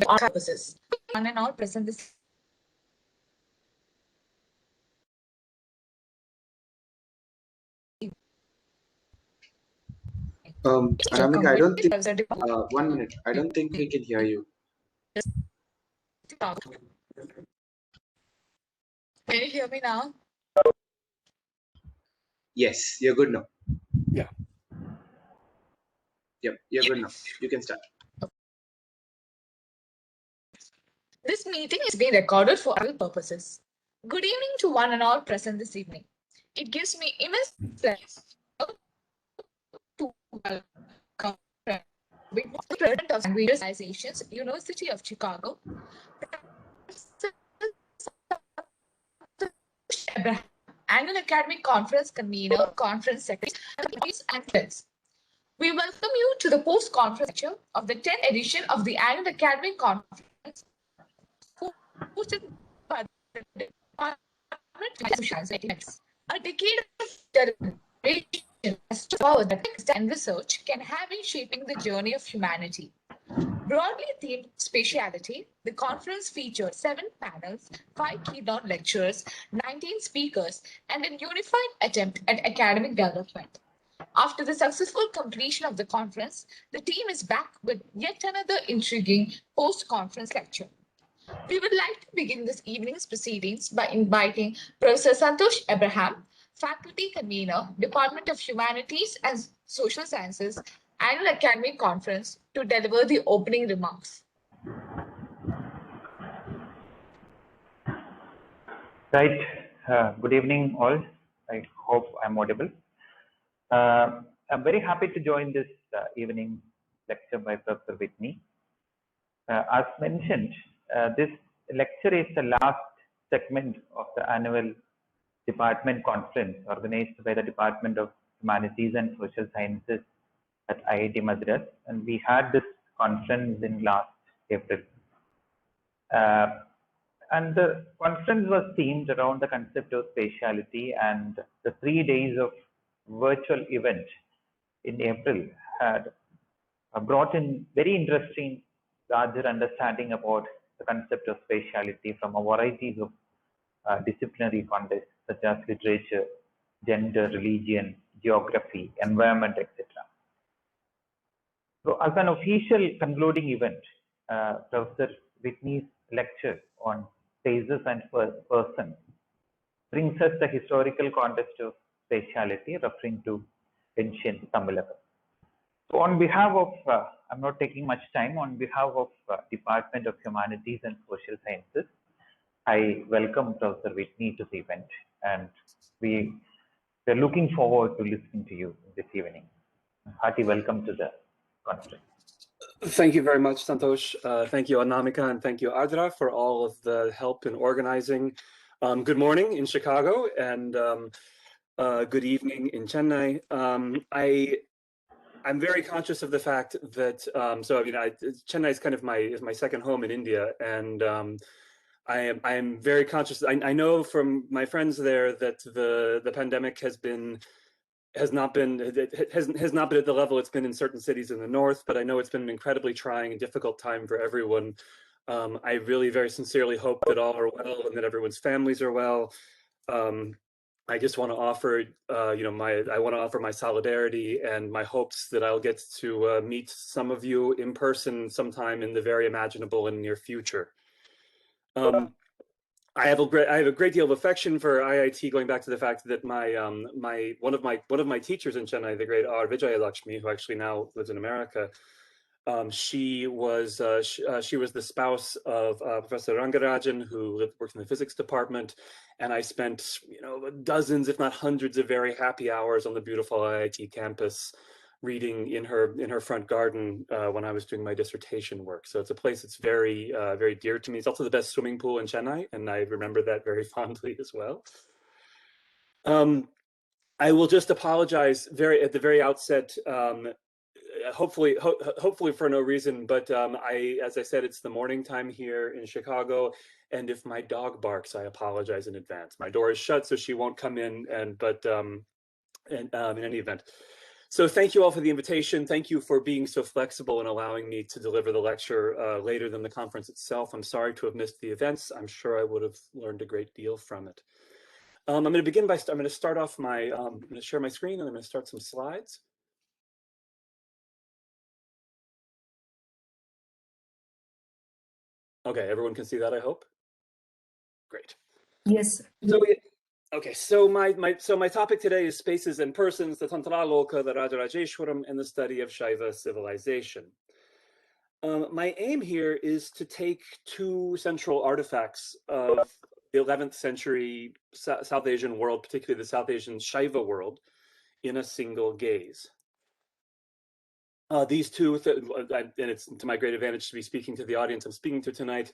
our purposes. One and all present this. Anamika, I don't think, 1 minute, I don't think we can hear you. Can you hear me now? Yes, you're good now. Yeah. Yep, you're good now. You can start. This meeting is being recorded for other purposes. Good evening to one and all present this evening. It gives me immense pleasure to welcome President of Language Organizations, University of Chicago, Annual Academic Conference Convener, Conference Secretaries, and friends. We welcome you to the post-conference lecture of the 10th edition of the Annual Academic Conference hosted by the Department of Science. A decade of deliberation as to power that text and research can have in shaping the journey of humanity. Broadly themed Spatiality, the conference featured 7 panels, 5 keynote lecturers, 19 speakers, and a unified attempt at academic development. After the successful completion of the conference, the team is back with yet another intriguing post-conference lecture. We would like to begin this evening's proceedings by inviting Professor Santosh Abraham, Faculty Convener, Department of Humanities and Social Sciences, Annual Academic Conference, to deliver the opening remarks. Right. Good evening, all. I hope I'm audible. I'm very happy to join this evening lecture by Professor Whitney. As mentioned, this lecture is the last segment of the annual department conference organized by the Department of Humanities and Social Sciences at IIT Madras, and we had this conference in last April. And the conference was themed around the concept of spatiality, and the 3 days of virtual event in April had brought in very interesting larger understanding about the concept of spatiality from a variety of disciplinary contexts such as literature, gender, religion, geography, environment, etc. So as an official concluding event, Professor Whitney's lecture on spaces and persons brings us the historical context of spatiality, referring to ancient Tamilakam. So on behalf of, I'm not taking much time, on behalf of Department of Humanities and Social Sciences, I welcome Professor Whitney to the event, and we're looking forward to listening to you this evening. Hearty welcome to the conference. Thank you very much, Santosh. Thank you, Anamika, and thank you, Ardra, for all of the help in organizing. Good morning in Chicago, and good evening in Chennai. I'm very conscious of the fact that Chennai is kind of my second home in India, and I am very conscious. I know from my friends there that the pandemic has not been at the level it's been in certain cities in the north, but I know it's been an incredibly trying and difficult time for everyone. I really very sincerely hope that all are well and that everyone's families are well. I just want to offer, I want to offer my solidarity and my hopes that I'll get to meet some of you in person sometime in the very imaginable and near future. I have a great deal of affection for IIT, going back to the fact that one of my teachers in Chennai, the great R. Vijayalakshmi, who actually now lives in America, she was the spouse of Professor Rāngarajan, who worked in the physics department, and I spent dozens, if not hundreds, of very happy hours on the beautiful IIT campus, reading in her front garden when I was doing my dissertation work. So it's a place that's very very dear to me. It's also the best swimming pool in Chennai, and I remember that very fondly as well. I will just apologize at the very outset. Hopefully for no reason, but as I said, it's the morning time here in Chicago, and if my dog barks, I apologize in advance. My door is shut, so she won't come in, but in any event. So thank you all for the invitation. Thank you for being so flexible and allowing me to deliver the lecture later than the conference itself. I'm sorry to have missed the events. I'm sure I would have learned a great deal from it. I'm going to begin by, I'm going to start off my, I'm going to share my screen and I'm going to start some slides. Okay, everyone can see that, I hope. Great. Yes. Okay, so my topic today is spaces and persons, the Tantrāloka, the Rājarājeśvara, and the study of Śaiva civilization. My aim here is to take two central artifacts of the 11th century South Asian world, particularly the South Asian Śaiva world, in a single gaze. These two, and it's to my great advantage to be speaking to the audience I'm speaking to tonight.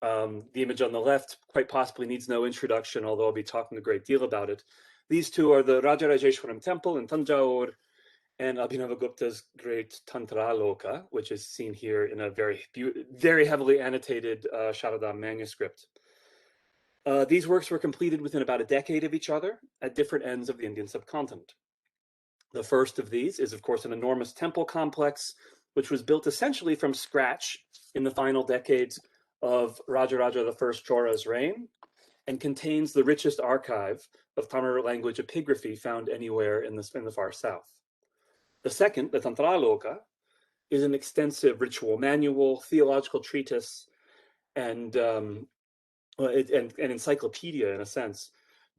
The image on the left quite possibly needs no introduction, although I'll be talking a great deal about it. These two are the Rājarājeśvara temple in Tanjore and Abhinavagupta's great Tantrāloka, which is seen here in a very heavily annotated Sharada manuscript. These works were completed within about a decade of each other at different ends of the Indian subcontinent. The first of these is, of course, an enormous temple complex, which was built essentially from scratch in the final decades of Rājaraja I Chora's reign, and contains the richest archive of Tamil language epigraphy found anywhere in the far south. The second, the Tantrāloka, is an extensive ritual manual, theological treatise, and an encyclopedia in a sense,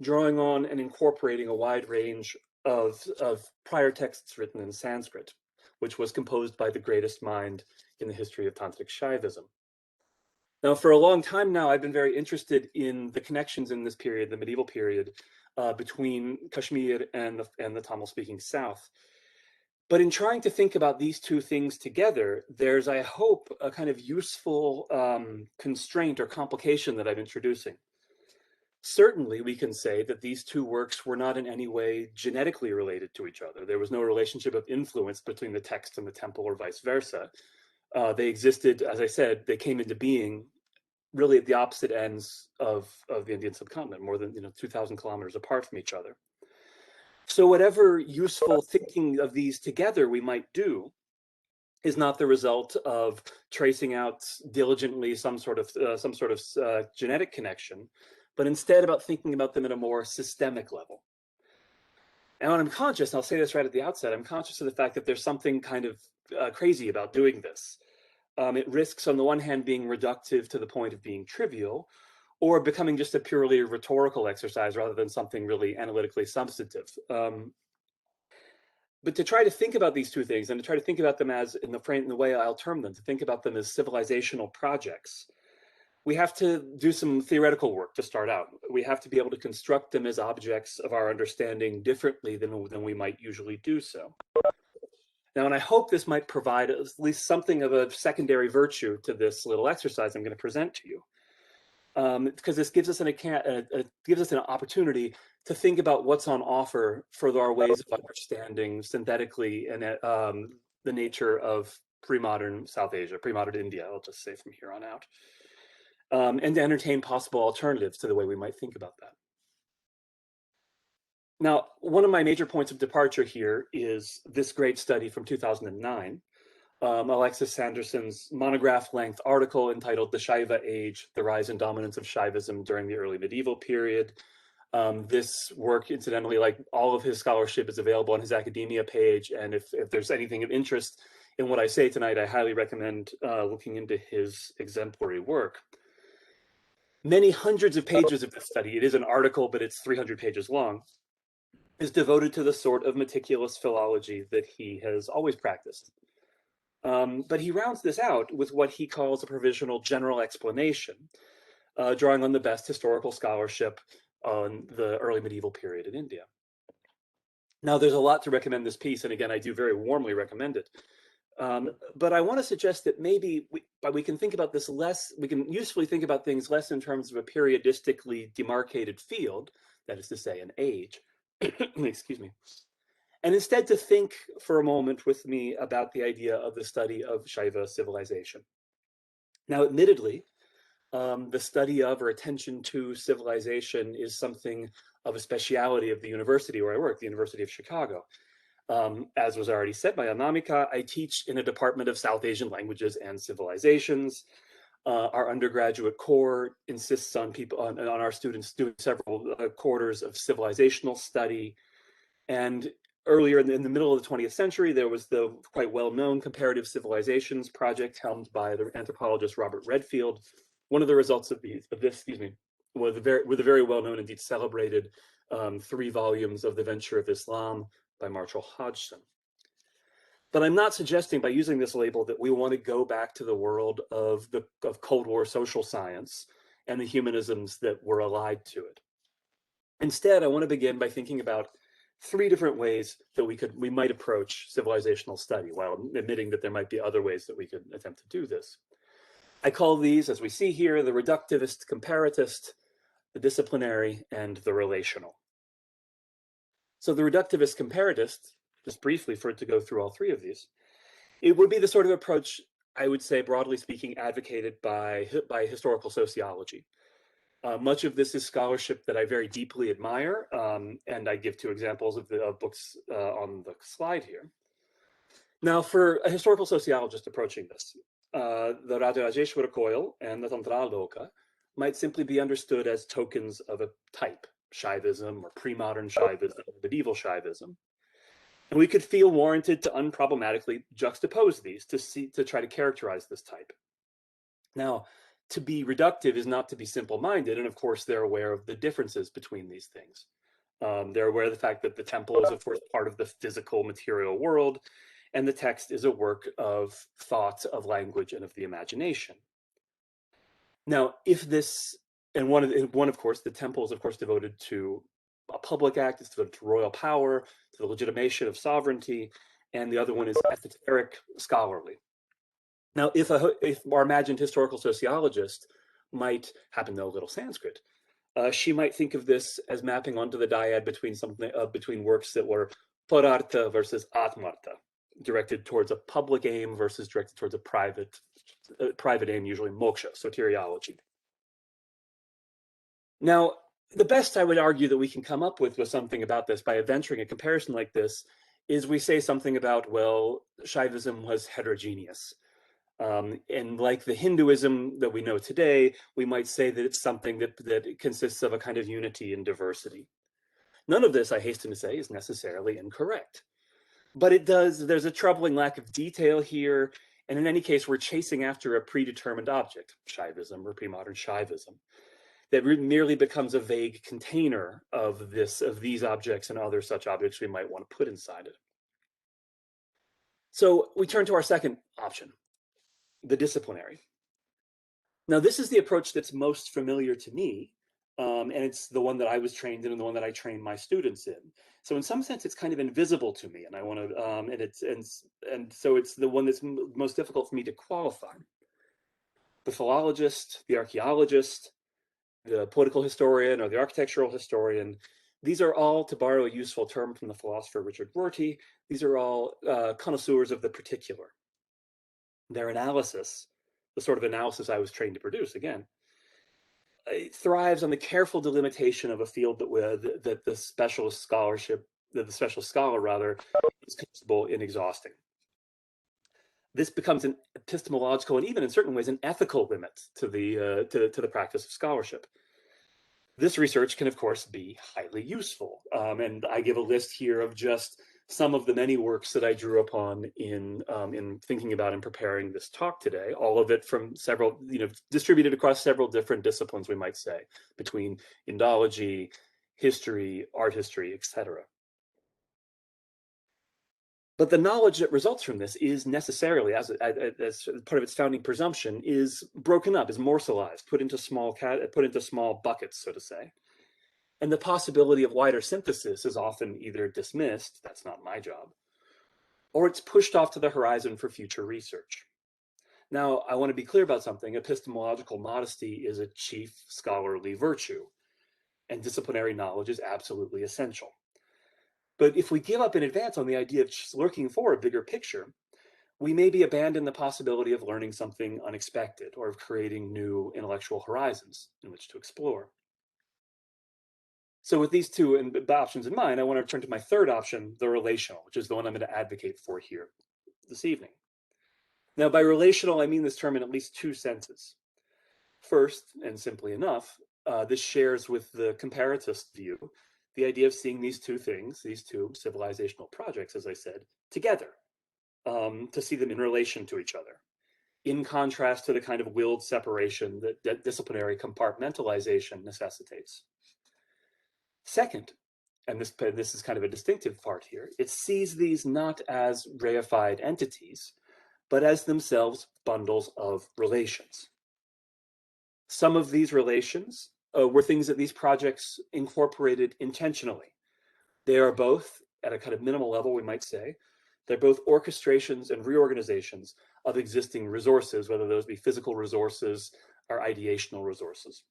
drawing on and incorporating a wide range of prior texts written in Sanskrit, which was composed by the greatest mind in the history of Tantric Shaivism. Now, for a long time now, I've been very interested in the connections in this period, the medieval period, between Kashmir and the Tamil-speaking South. But in trying to think about these two things together, there's, I hope, a kind of useful constraint or complication that I'm introducing. Certainly, we can say that these two works were not in any way genetically related to each other. There was no relationship of influence between the text and the temple or vice versa. They existed, as I said, they came into being really at the opposite ends of the Indian subcontinent, more than 2,000 kilometers apart from each other. So whatever useful thinking of these together we might do is not the result of tracing out diligently some sort of genetic connection, but instead about thinking about them at a more systemic level. And when I'm conscious, and I'll say this right at the outset, I'm conscious of the fact that there's something kind of crazy about doing this. It risks, on the one hand, being reductive to the point of being trivial, or becoming just a purely rhetorical exercise rather than something really analytically substantive. But to try to think about these two things and to try to think about them as, in the way I'll term them, to think about them as civilizational projects, we have to do some theoretical work to start out. We have to be able to construct them as objects of our understanding differently than we might usually do so. Now, and I hope this might provide at least something of a secondary virtue to this little exercise I'm going to present to you. Because this gives us an opportunity to think about what's on offer for our ways of understanding synthetically and the nature of pre-modern South Asia, pre-modern India, I'll just say from here on out, and to entertain possible alternatives to the way we might think about that. Now, one of my major points of departure here is this great study from 2009, Alexis Sanderson's monograph-length article entitled The Śaiva Age, The Rise and Dominance of Shaivism During the Early Medieval Period. This work, incidentally, like all of his scholarship, is available on his academia page, and if there's anything of interest in what I say tonight, I highly recommend looking into his exemplary work. Many hundreds of pages of this study, it is an article, but it's 300 pages long, is devoted to the sort of meticulous philology that he has always practiced. But he rounds this out with what he calls a provisional general explanation, drawing on the best historical scholarship on the early medieval period in India. Now, there's a lot to recommend this piece, and again, I do very warmly recommend it. But I want to suggest that maybe we can think about this less, we can usefully think about things less in terms of a periodistically demarcated field, that is to say, an age, excuse me, and instead to think for a moment with me about the idea of the study of Śaiva civilization. Now, admittedly, the study of or attention to civilization is something of a speciality of the university where I work, the University of Chicago. As was already said by Anamika, I teach in a department of South Asian languages and civilizations. Our undergraduate core insists on our students doing several quarters of civilizational study. And earlier in the middle of the 20th century, there was the quite well-known comparative civilizations project helmed by the anthropologist Robert Redfield. One of the results of this, were the very well-known, indeed celebrated 3 volumes of The Venture of Islam by Marshall Hodgson. But I'm not suggesting by using this label that we want to go back to the world of Cold War social science and the humanisms that were allied to it. Instead, I want to begin by thinking about 3 different ways that we might approach civilizational study, while admitting that there might be other ways that we could attempt to do this. I call these, as we see here, the reductivist comparatist, the disciplinary, and the relational. So the reductivist comparatist, just briefly for it to go through all 3 of these, it would be the sort of approach, I would say, broadly speaking, advocated by historical sociology. Much of this is scholarship that I very deeply admire, and I give 2 examples of the books on the slide here. Now, for a historical sociologist approaching this, the Rājarājeśvara coil and the Tantrāloka might simply be understood as tokens of a type, Shaivism or pre-modern Shaivism, medieval Shaivism. And we could feel warranted to unproblematically juxtapose these to try to characterize this type. Now, to be reductive is not to be simple-minded, and of course they're aware of the differences between these things. They're aware of the fact that the temple is, of course, part of the physical material world, and the text is a work of thought, of language, and of the imagination. Now, if this, and one, of course, the temple is, of course, devoted to a public act, it's devoted to royal power, to the legitimation of sovereignty, and the other one is esoteric, scholarly. Now, if our imagined historical sociologist might happen to know a little Sanskrit, she might think of this as mapping onto the dyad between works that were parartha versus atmartha, directed towards a public aim versus directed towards a private aim, usually moksha, soteriology. Now, the best I would argue that we can come up with something about this by venturing a comparison like this is we say something about, well, Shaivism was heterogeneous. And like the Hinduism that we know today, we might say that it's something that consists of a kind of unity and diversity. None of this, I hasten to say, is necessarily incorrect. But there's a troubling lack of detail here, and in any case, we're chasing after a predetermined object, Shaivism or pre-modern Shaivism, that merely becomes a vague container of these objects and other such objects we might want to put inside it. So we turn to our second option, the disciplinary. Now, this is the approach that's most familiar to me, and it's the one that I was trained in and the one that I train my students in. So in some sense, it's kind of invisible to me, and I want to, so it's the one that's most difficult for me to qualify. The philologist, the archaeologist, the political historian, or the architectural historian, these are all, to borrow a useful term from the philosopher Richard Rorty, these are all connoisseurs of the particular. Their analysis, the sort of analysis I was trained to produce, again, it thrives on the careful delimitation of a field that the specialist scholar is comfortable in exhausting. This becomes an epistemological and even in certain ways an ethical limit to the practice of scholarship. This research can, of course, be highly useful, and I give a list here of just some of the many works that I drew upon in thinking about and preparing this talk today, all of it from several, distributed across several different disciplines, we might say, between Indology, history, art history, etc. But the knowledge that results from this is necessarily, as part of its founding presumption, is broken up, is morselized, put into small buckets, so to say. And the possibility of wider synthesis is often either dismissed, that's not my job, or it's pushed off to the horizon for future research. Now, I want to be clear about something. Epistemological modesty is a chief scholarly virtue, and disciplinary knowledge is absolutely essential. But if we give up in advance on the idea of just looking for a bigger picture, we maybe abandon the possibility of learning something unexpected or of creating new intellectual horizons in which to explore. So with these two options in mind, I want to turn to my third option, the relational, which is the one I'm going to advocate for here this evening. Now, by relational, I mean this term in at least two senses. First, and simply enough, this shares with the comparatist view the idea of seeing these two things, these two civilizational projects, as I said, together, to see them in relation to each other, in contrast to the kind of willed separation that disciplinary compartmentalization necessitates. Second, and this is kind of a distinctive part here, it sees these not as reified entities, but as themselves bundles of relations. Some of these relations were things that these projects incorporated intentionally. They are both, at a kind of minimal level, we might say, they're both orchestrations and reorganizations of existing resources, whether those be physical resources or ideational resources.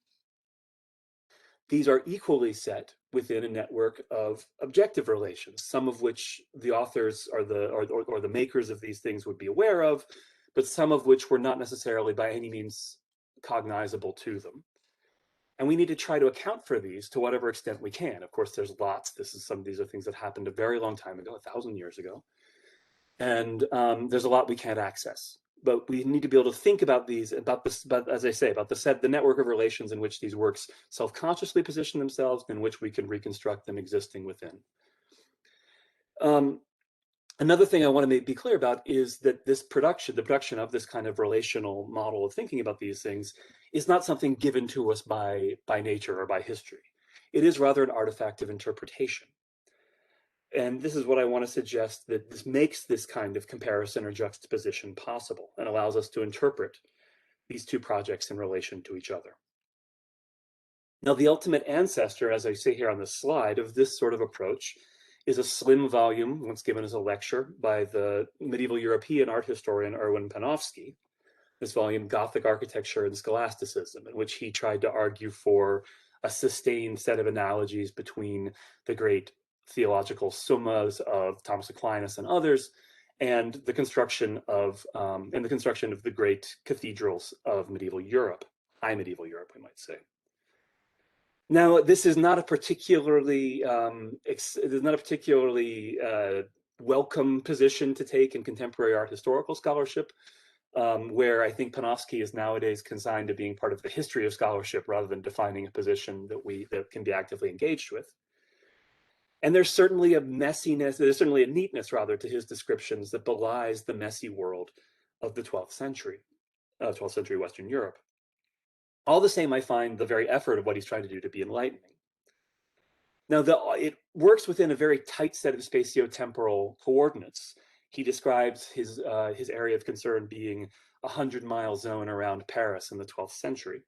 These are equally set within a network of objective relations, some of which the authors or the makers of these things would be aware of, but some of which were not necessarily by any means cognizable to them. And we need to try to account for these to whatever extent we can. Of course, there's lots. These are things that happened a very long time ago, 1,000 years ago. And there's a lot we can't access. But we need to be able to think about these, but as I say, about the network of relations in which these works self-consciously position themselves, and in which we can reconstruct them existing within. Another thing I want to be clear about is that the production of this kind of relational model of thinking about these things is not something given to us by nature or by history. It is rather an artifact of interpretation. And this is what I want to suggest, that this makes this kind of comparison or juxtaposition possible and allows us to interpret these two projects in relation to each other. Now, the ultimate ancestor, as I say here on this slide, of this sort of approach is a slim volume, once given as a lecture, by the medieval European art historian Erwin Panofsky. This volume, Gothic Architecture and Scholasticism, in which he tried to argue for a sustained set of analogies between the great theological summas of Thomas Aquinas and others, and the construction of the great cathedrals of medieval Europe, high medieval Europe, we might say. Now, this is not a particularly welcome position to take in contemporary art historical scholarship, where I think Panofsky is nowadays consigned to being part of the history of scholarship rather than defining a position that can be actively engaged with. And there's certainly a messiness, there's certainly a neatness rather to his descriptions that belies the messy world of the 12th century Western Europe. All the same, I find the very effort of what he's trying to do to be enlightening. Now, it works within a very tight set of spatio-temporal coordinates. He describes his area of concern being a 100-mile zone around Paris in the 12th century.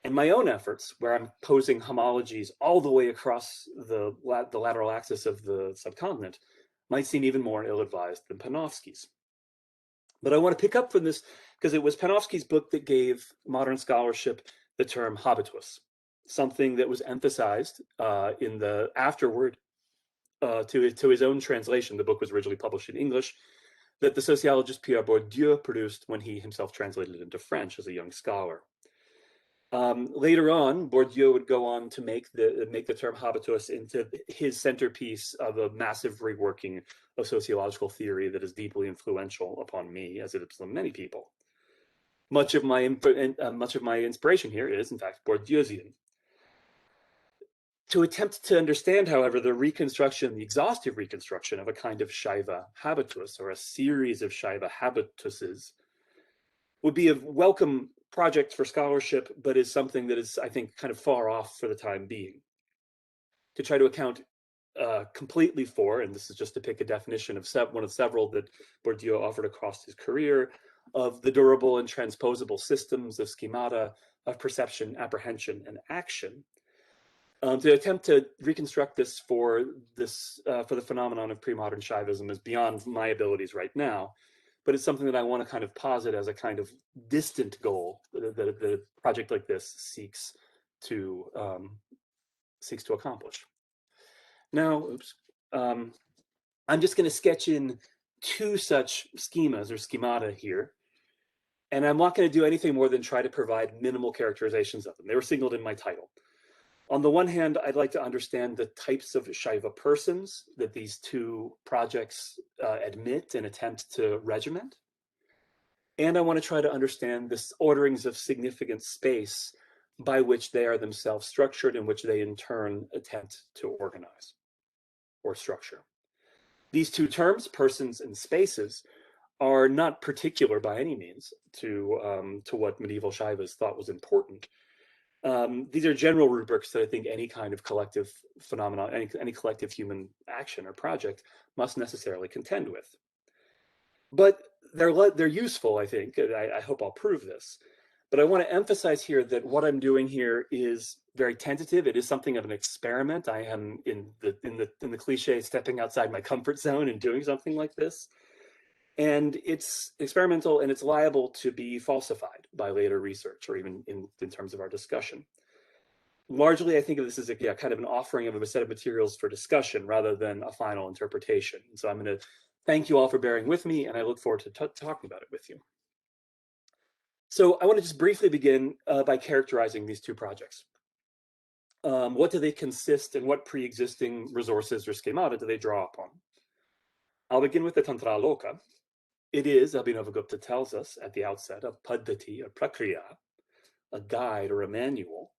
And my own efforts, where I'm posing homologies all the way across the lateral axis of the subcontinent, might seem even more ill-advised than Panofsky's. But I want to pick up from this because it was Panofsky's book that gave modern scholarship the term habitus, something that was emphasized in the afterword to his own translation. The book was originally published in English, that the sociologist Pierre Bourdieu produced when he himself translated it into French as a young scholar. Later on, Bourdieu would go on to make the term habitus into his centerpiece of a massive reworking of sociological theory that is deeply influential upon me, as it is on many people. Much of my inspiration here is, in fact, Bourdieusian. To attempt to understand, however, the exhaustive reconstruction of a kind of Śaiva habitus, or a series of Śaiva habituses, would be a welcome project for scholarship, but is something that is, I think, kind of far off for the time being. To try to account completely for, and this is just to pick a definition of one of several that Bourdieu offered across his career, of the durable and transposable systems of schemata of perception, apprehension, and action. To attempt to reconstruct this for the phenomenon of pre-modern Shaivism is beyond my abilities right now, but it's something that I want to kind of posit as a kind of distant goal that a project like this seeks to accomplish. Now, I'm just going to sketch in two such schemas or schemata here, and I'm not going to do anything more than try to provide minimal characterizations of them. They were signaled in my title. On the one hand, I'd like to understand the types of Śaiva persons that these two projects admit and attempt to regiment. And I want to try to understand the orderings of significant space by which they are themselves structured and which they in turn attempt to organize or structure. These two terms, persons and spaces, are not particular by any means to what medieval Shaivas thought was important. These are general rubrics that I think any kind of collective phenomenon, any collective human action or project must necessarily contend with. But they're useful, I think. I hope I'll prove this. But I want to emphasize here that what I'm doing here is very tentative. It is something of an experiment. I am in the cliche stepping outside my comfort zone and doing something like this. And it's experimental and it's liable to be falsified by later research or even in terms of our discussion. Largely, I think of this as a kind of an offering of a set of materials for discussion rather than a final interpretation. So I'm going to thank you all for bearing with me, and I look forward to talking about it with you. So I want to just briefly begin by characterizing these two projects. What do they consist and what pre-existing resources or schemata do they draw upon? I'll begin with the Tantrāloka. It is, Abhinavagupta tells us at the outset, a paddhati, a prakriya, a guide or a manual,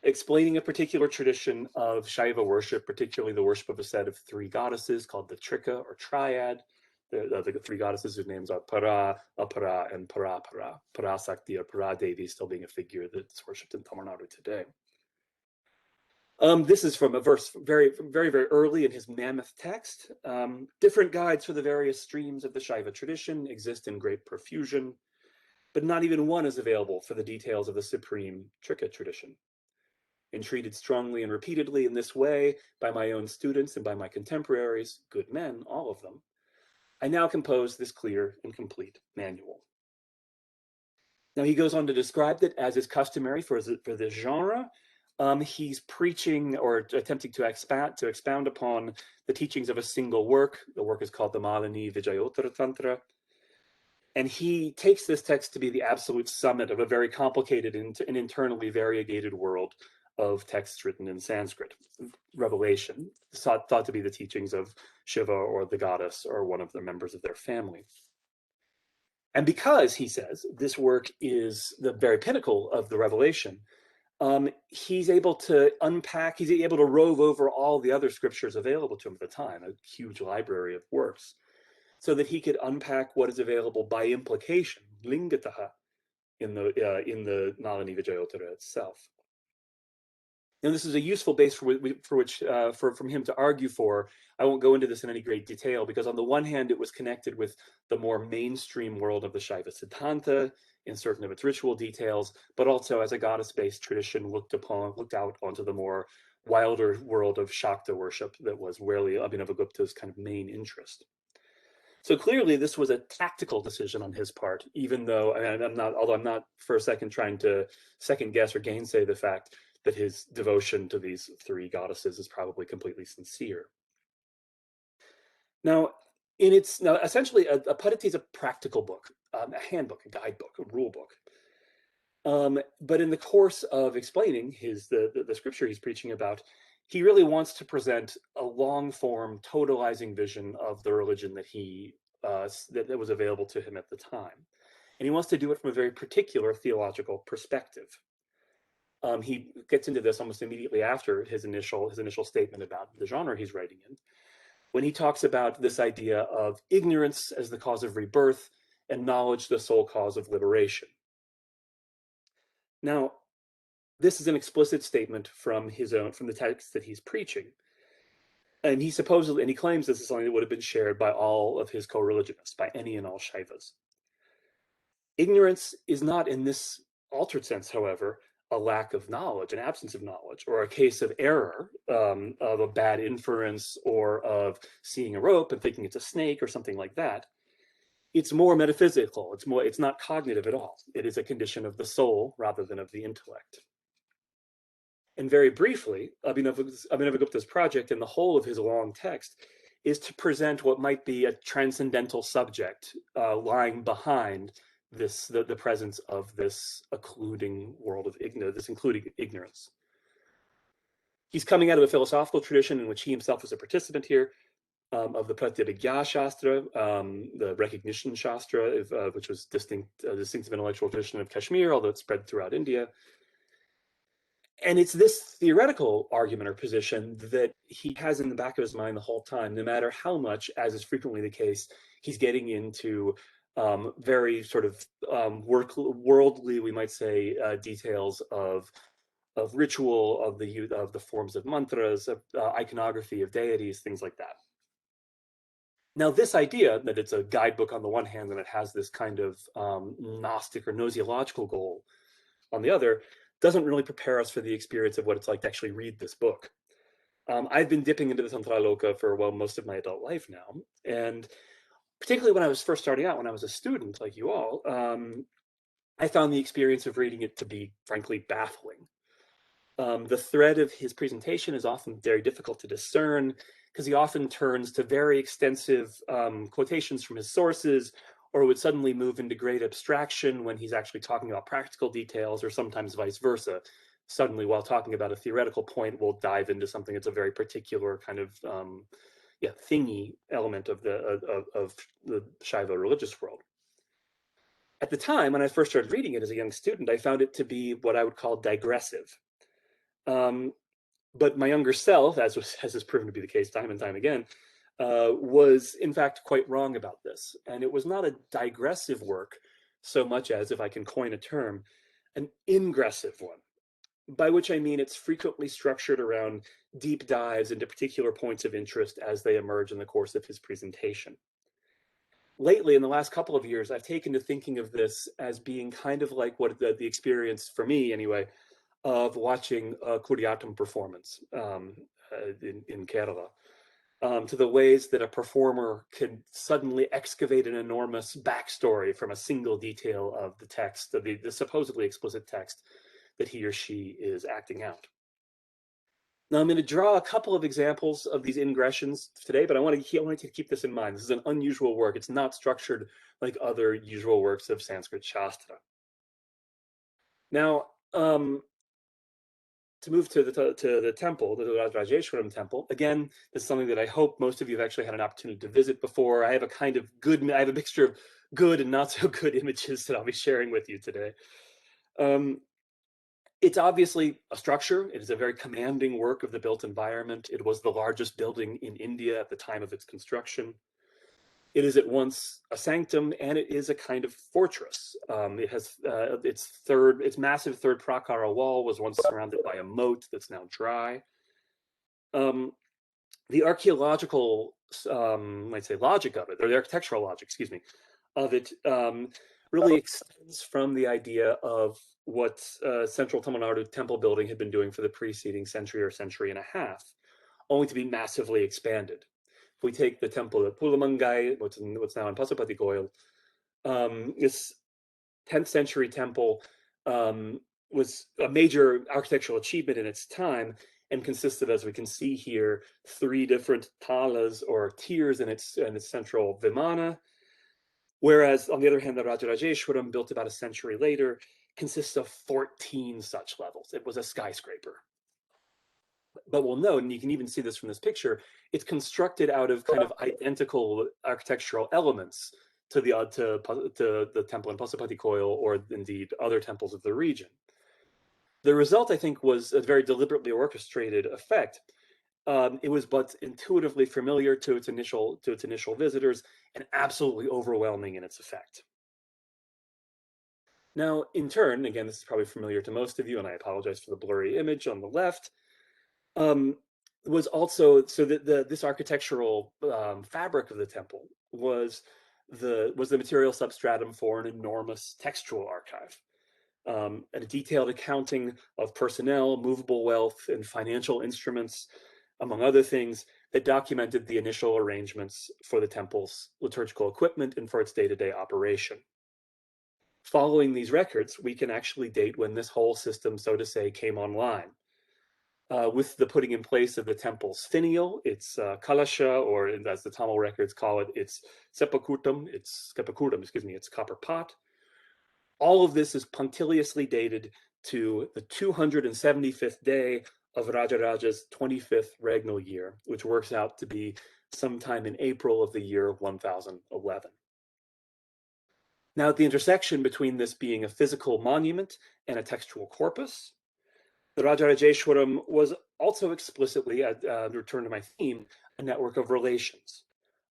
explaining a particular tradition of Śaiva worship, particularly the worship of a set of three goddesses called the Trika or Triad. The three goddesses whose names are Para, Apara, and Parapara. Parasakti or Paradevi still being a figure that's worshipped in Tamil Nadu today. This is from a verse very, very, very early in his mammoth text. Different guides for the various streams of the Śaiva tradition exist in great profusion, but not even one is available for the details of the supreme Trika tradition. Entreated strongly and repeatedly in this way by my own students and by my contemporaries, good men, all of them, I now compose this clear and complete manual. Now he goes on to describe that, as is customary for this genre, he's preaching or attempting to expound upon the teachings of a single work. The work is called the Millennium Tantra. And he takes this text to be the absolute summit of a very complicated and internally variegated world of texts written in Sanskrit. Revelation, thought to be the teachings of Shiva or the goddess or one of the members of their family. And because, he says, this work is the very pinnacle of the revelation, he's able to unpack, he's able to rove over all the other scriptures available to him at the time, a huge library of works, so that he could unpack what is available by implication, lingataha, in the Nalini Vijayotara itself. And this is a useful base from him to argue for. I won't go into this in any great detail because on the one hand, it was connected with the more mainstream world of the Śaiva Siddhanta in certain of its ritual details, but also as a goddess-based tradition looked out onto the more wilder world of Shakta worship that was really Abhinavagupta's kind of main interest. So clearly, this was a tactical decision on his part, even though, although I'm not for a second trying to second guess or gainsay the fact that his devotion to these three goddesses is probably completely sincere. Now, essentially, a paddhati is a practical book, a handbook, a guidebook, a rule book. But in the course of explaining the scripture he's preaching about, he really wants to present a long-form, totalizing vision of the religion that was available to him at the time, and he wants to do it from a very particular theological perspective. He gets into this almost immediately after his initial statement about the genre he's writing in, when he talks about this idea of ignorance as the cause of rebirth and knowledge the sole cause of liberation. Now, this is an explicit statement from the text that he's preaching. And he claims this is something that would have been shared by all of his co-religionists, by any and all Shaivas. Ignorance is not, in this altered sense, however, a lack of knowledge, an absence of knowledge, or a case of error, of a bad inference, or of seeing a rope and thinking it's a snake or something like that. It's more metaphysical. It's not cognitive at all. It is a condition of the soul rather than of the intellect. And very briefly, Abhinavagupta's project and the whole of his long text is to present what might be a transcendental subject lying behind the presence of this occluding world of ignorance, this including ignorance. He's coming out of a philosophical tradition in which he himself was a participant here, of the Pratibhagya Shastra, the recognition Shastra, which was distinctive intellectual tradition of Kashmir, although it spread throughout India. And it's this theoretical argument or position that he has in the back of his mind the whole time, no matter how much, as is frequently the case, he's getting into very sort of worldly, we might say, details of ritual, of the forms of mantras, of iconography of deities, things like that. Now, this idea that it's a guidebook on the one hand, and it has this kind of Gnostic or gnoseological goal on the other, doesn't really prepare us for the experience of what it's like to actually read this book. I've been dipping into the Tantrāloka for, well, most of my adult life now. And particularly when I was first starting out, when I was a student like you all, I found the experience of reading it to be, frankly, baffling. The thread of his presentation is often very difficult to discern because he often turns to very extensive quotations from his sources, or would suddenly move into great abstraction when he's actually talking about practical details, or sometimes vice versa. Suddenly, while talking about a theoretical point, we'll dive into something that's a very particular kind of thingy element of the Śaiva religious world. At the time, when I first started reading it as a young student, I found it to be what I would call digressive. But my younger self, as has proven to be the case time and time again, was in fact quite wrong about this. And it was not a digressive work so much as, if I can coin a term, an ingressive one, by which I mean it's frequently structured around deep dives into particular points of interest as they emerge in the course of his presentation. Lately, in the last couple of years, I've taken to thinking of this as being kind of like what the experience, for me anyway, of watching a Kuriyatam performance in Kerala, to the ways that a performer can suddenly excavate an enormous backstory from a single detail of the text, of the supposedly explicit text that he or she is acting out. Now, I'm going to draw a couple of examples of these ingressions today, but I want to keep this in mind. This is an unusual work. It's not structured like other usual works of Sanskrit Shastra. Now, to move to the temple, the Rājarājeśvara temple, again, this is something that I hope most of you have actually had an opportunity to visit before. I have a mixture of good and not so good images that I'll be sharing with you today. It's obviously a structure. It is a very commanding work of the built environment. It was the largest building in India at the time of its construction. It is at once a sanctum and it is a kind of fortress. It has its massive third prakara wall was once surrounded by a moat that's now dry. The archaeological, might say, logic of it, or the architectural logic, excuse me, of it really extends from the idea of what central Tamil Nadu temple building had been doing for the preceding century or century and a half, only to be massively expanded. If we take the temple of Bilhaṇa, what's now in Pasupati, this 10th century temple was a major architectural achievement in its time and consisted, as we can see here, 3 different talas or tiers in its central vimana. Whereas, on the other hand, the Rājarājeśvara, built about a century later, consists of 14 such levels. It was a skyscraper. But we'll note, and you can even see this from this picture, it's constructed out of kind of identical architectural elements to the temple in Pasupati or indeed other temples of the region. The result, I think, was a very deliberately orchestrated effect. It was but intuitively familiar to its initial visitors and absolutely overwhelming in its effect. Now, in turn, again, this is probably familiar to most of you, and I apologize for the blurry image on the left, was also, so that this architectural fabric of the temple was the material substratum for an enormous textual archive. And a detailed accounting of personnel, movable wealth, and financial instruments, among other things, that documented the initial arrangements for the temple's liturgical equipment and for its day-to-day operation. Following these records, we can actually date when this whole system, so to say, came online. With the putting in place of the temple's finial, its kalasha, or as the Tamil records call it, its sepakurtam, its copper pot. All of this is punctiliously dated to the 275th day of Rājarāje's 25th regnal year, which works out to be sometime in April of the year 1011. Now, at the intersection between this being a physical monument and a textual corpus, the Rājarājeśvaram was also explicitly, return to my theme, a network of relations,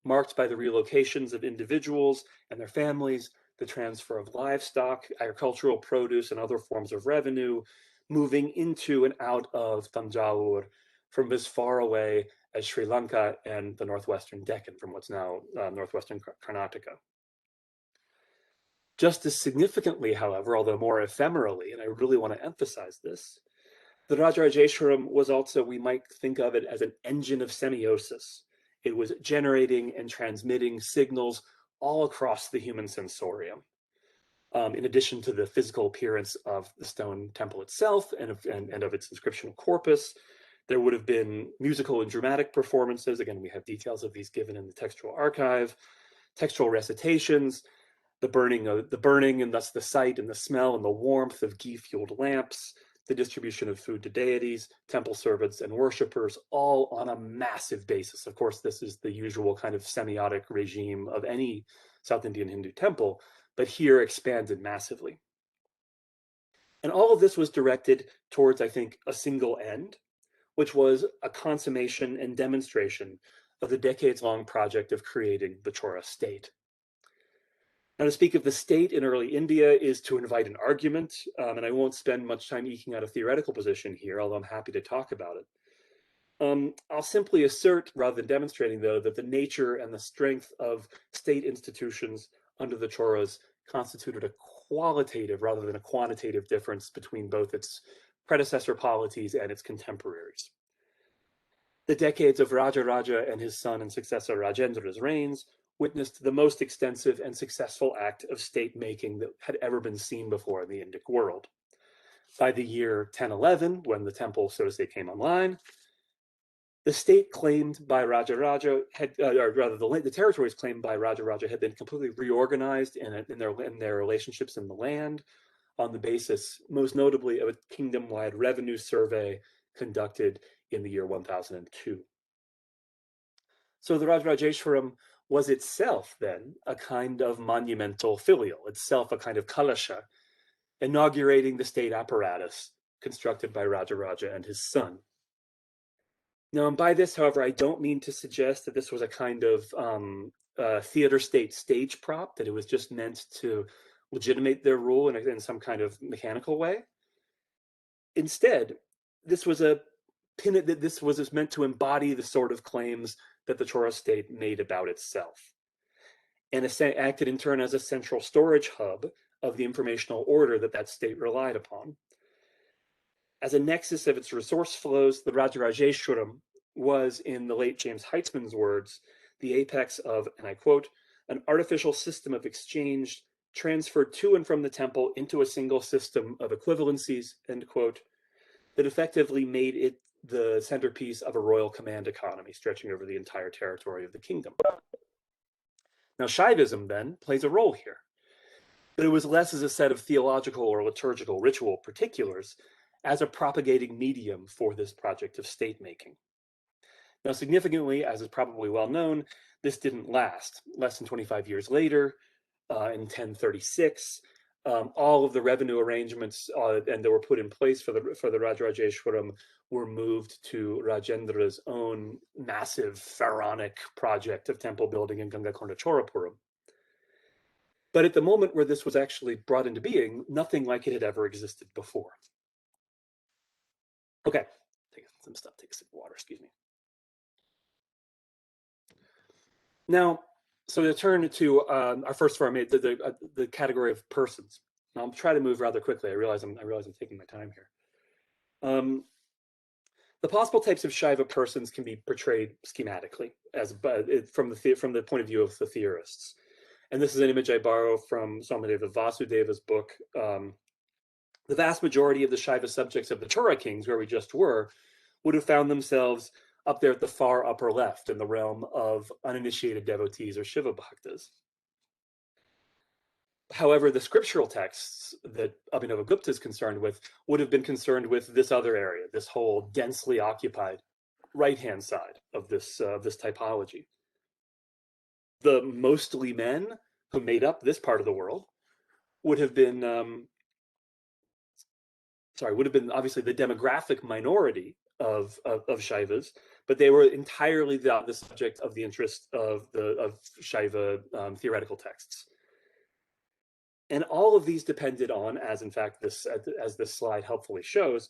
marked by the relocations of individuals and their families, the transfer of livestock, agricultural produce, and other forms of revenue, moving into and out of Tanjāvur from as far away as Sri Lanka and the northwestern Deccan, from what's now northwestern Karnataka. Just as significantly, however, although more ephemerally, and I really want to emphasize this, the Rājarājeśvaram was also, we might think of it as an engine of semiosis. It was generating and transmitting signals all across the human sensorium. In addition to the physical appearance of the stone temple itself and of its inscriptional corpus, there would have been musical and dramatic performances. Again, we have details of these given in the textual archive, textual recitations, the burning and thus the sight and the smell and the warmth of ghee-fueled lamps, the distribution of food to deities, temple servants, and worshippers, all on a massive basis. Of course, this is the usual kind of semiotic regime of any South Indian Hindu temple, but here expanded massively. And all of this was directed towards, I think, a single end, which was a consummation and demonstration of the decades-long project of creating the Chora state. Now, to speak of the state in early India is to invite an argument, and I won't spend much time eking out a theoretical position here, although I'm happy to talk about it. I'll simply assert, rather than demonstrating, though, that the nature and the strength of state institutions under the Choras constituted a qualitative rather than a quantitative difference between both its predecessor polities and its contemporaries. The decades of Rājarāja and his son and successor Rajendra's reigns witnessed the most extensive and successful act of state-making that had ever been seen before in the Indic world. By the year 1011, when the temple, so to say, came online, the state claimed by Rājarāja had, or rather, the territories claimed by Rājarāja had been completely reorganized in their relationships in the land on the basis, most notably, of a kingdom-wide revenue survey conducted in the year 1002. So the Rājarājeśvaram was itself then a kind of monumental filial, itself a kind of kalasha, inaugurating the state apparatus constructed by Rājarāja and his son. Now, and by this, however, I don't mean to suggest that this was a kind of theater state stage prop, that it was just meant to legitimate their rule in some kind of mechanical way. Instead, this was meant to embody the sort of claims that the Chora state made about itself, and acted in turn as a central storage hub of the informational order that state relied upon. As a nexus of its resource flows, the Rājarājeśvaram was, in the late James Heitzman's words, the apex of, and I quote, an artificial system of exchange transferred to and from the temple into a single system of equivalencies, end quote, that effectively made it the centerpiece of a royal command economy stretching over the entire territory of the kingdom. Now, Shaivism then plays a role here, but it was less as a set of theological or liturgical ritual particulars as a propagating medium for this project of state-making. Now, significantly, as is probably well known, this didn't last. Less than 25 years later, in 1036, all of the revenue arrangements and that were put in place for the Rājarājeśvaram were moved to Rajendra's own massive pharaonic project of temple building in Gangakondachorapuram. But at the moment where this was actually brought into being, nothing like it had ever existed before. Okay, take some stuff, take a sip of water, excuse me. Now, so to turn to our first form, the category of persons. Now, I'll try to move rather quickly. I realize I'm taking my time here. The possible types of Śaiva persons can be portrayed schematically from the point of view of the theorists. And this is an image I borrow from Somadeva Vasudeva's book. The vast majority of the Śaiva subjects of the Chora kings, where we just were, would have found themselves up there at the far upper left in the realm of uninitiated devotees or Shiva bhaktas. However, the scriptural texts that Abhinavagupta is concerned with would have been concerned with this other area, this whole densely occupied right-hand side of this typology. The mostly men who made up this part of the world would have been obviously the demographic minority of Shaivas, but they were entirely the subject of the interest of Shaiva theoretical texts. And all of these depended on, as in fact this slide helpfully shows,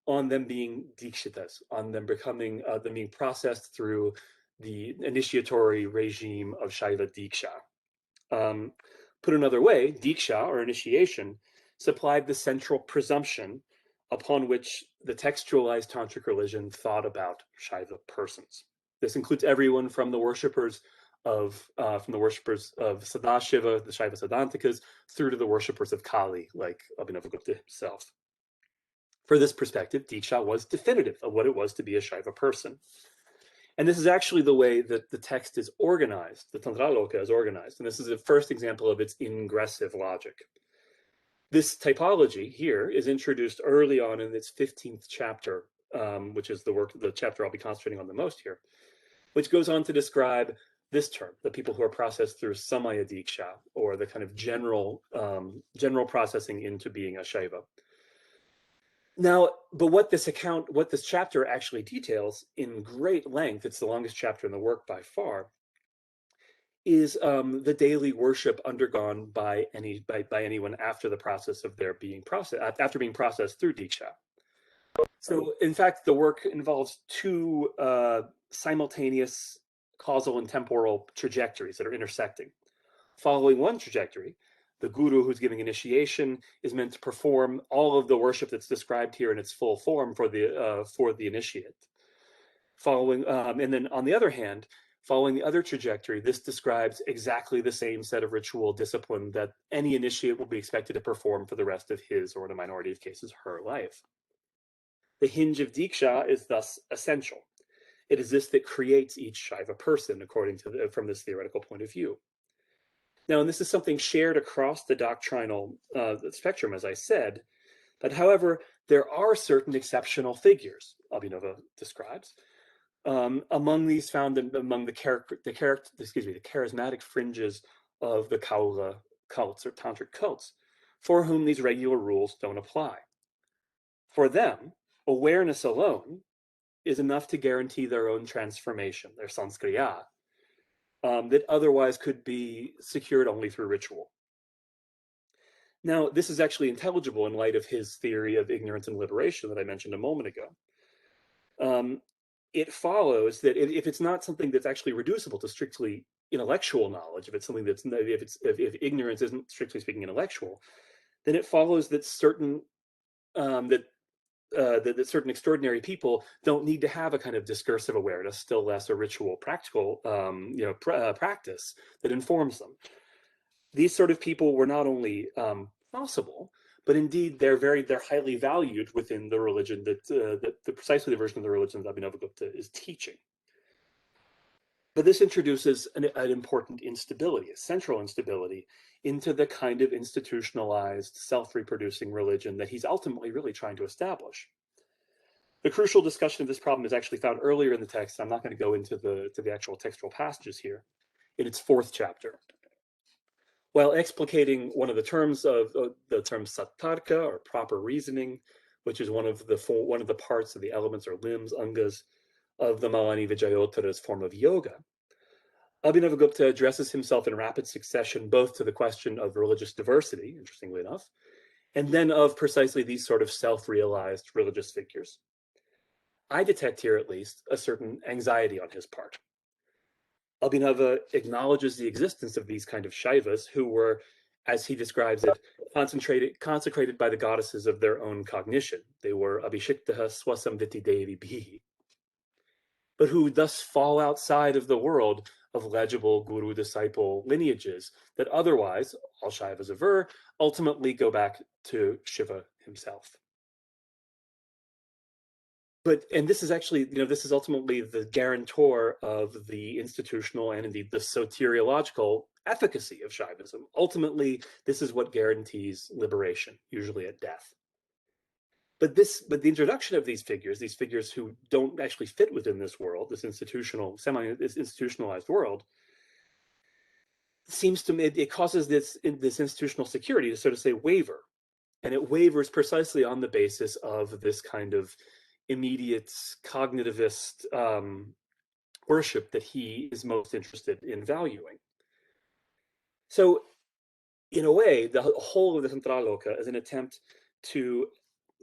on them being dikshitas, on them becoming them being processed through the initiatory regime of Shaiva Diksha. Put another way, Diksha, or initiation, supplied the central presumption upon which the textualized tantric religion thought about Shaiva persons. This includes everyone from the worshippers of Sadashiva, the Shaiva Siddhantikas, through to the worshippers of Kali, like Abhinavagupta himself. For this perspective, Diksha was definitive of what it was to be a Shaiva person. And this is actually the way that the text is organized, the Tantrāloka is organized. And this is the first example of its ingressive logic. This typology here is introduced early on in its 15th chapter, which is the chapter I'll be concentrating on the most here, which goes on to describe this term, the people who are processed through Samaya Diksha, or the kind of general processing into being a Shaiva. Now, but what this chapter actually details in great length, it's the longest chapter in the work by far, is the daily worship undergone by anyone after the process of their being processed through Diksha. So, in fact, the work involves two simultaneous causal and temporal trajectories that are intersecting. Following one trajectory, the guru who's giving initiation is meant to perform all of the worship that's described here in its full form for the initiate. And then on the other hand, following the other trajectory, this describes exactly the same set of ritual discipline that any initiate will be expected to perform for the rest of his, or in a minority of cases, her life. The hinge of Diksha is thus essential. It is this that creates each Shaiva person, according to from this theoretical point of view. Now, and this is something shared across the doctrinal spectrum, as I said, but however, there are certain exceptional figures, Abhinava describes, among these found among the charismatic fringes of the Kaula cults or tantric cults, for whom these regular rules don't apply. For them, awareness alone is enough to guarantee their own transformation, their sanskriya, that otherwise could be secured only through ritual. Now, this is actually intelligible in light of his theory of ignorance and liberation that I mentioned a moment ago. It follows that if it's not something that's actually reducible to strictly intellectual knowledge, if it's something that's if ignorance isn't strictly speaking intellectual, then it follows that certain that certain extraordinary people don't need to have a kind of discursive awareness, still less a ritual practical practice that informs them. These sort of people were not only possible, but indeed they're highly valued within the religion that precisely the version of the religion that Abhinavagupta is teaching. But this introduces an important instability, a central instability, into the kind of institutionalized, self-reproducing religion that he's ultimately really trying to establish. The crucial discussion of this problem is actually found earlier in the text. I'm not going to go into the actual textual passages here, in its 4th chapter. While explicating one of the terms of the term sattarka, or proper reasoning, which is one of the parts of the elements or limbs, angas, of the Malani Vijayotara's form of yoga, Abhinavagupta addresses himself in rapid succession both to the question of religious diversity, interestingly enough, and then of precisely these sort of self-realized religious figures. I detect here, at least, a certain anxiety on his part. Abhinava acknowledges the existence of these kind of Shaivas who were, as he describes it, consecrated by the goddesses of their own cognition. They were abhishiktaha swasamviti devi bihi, but who thus fall outside of the world of legible guru-disciple lineages that otherwise, all Shaivas aver, ultimately go back to Shiva himself. and this is actually, this is ultimately the guarantor of the institutional and indeed the soteriological efficacy of Shaivism. Ultimately, this is what guarantees liberation, usually at death. But the introduction of these figures who don't actually fit within this world, this institutionalized world, seems to me, it causes this institutional security to sort of say waver. And it wavers precisely on the basis of this kind of immediate cognitivist worship that he is most interested in valuing. So in a way, the whole of the Tantrāloka is an attempt to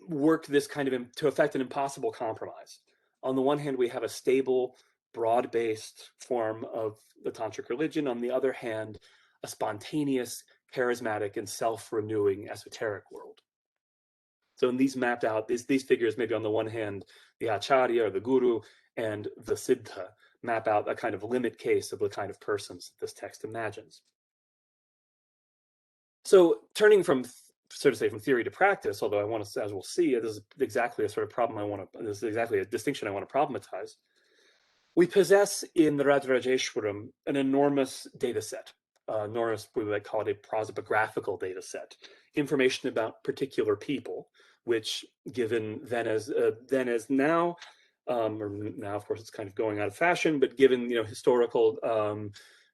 work this kind of, to effect an impossible compromise. On the one hand, we have a stable, broad-based form of the tantric religion. On the other hand, a spontaneous, charismatic, and self-renewing esoteric world. So in these mapped out, these figures, maybe on the one hand, the acharya or the guru and the siddha map out a kind of limit case of the kind of persons that this text imagines. So turning from, so to say, from theory to practice, although I want to, as we'll see, this is exactly a sort of problem this is exactly a distinction I want to problematize. We possess in the Rājarājeśvara an enormous data set. Enormous, we might call it a prosopographical data set, information about particular people, which given then as now, or now of course it's kind of going out of fashion, but given historical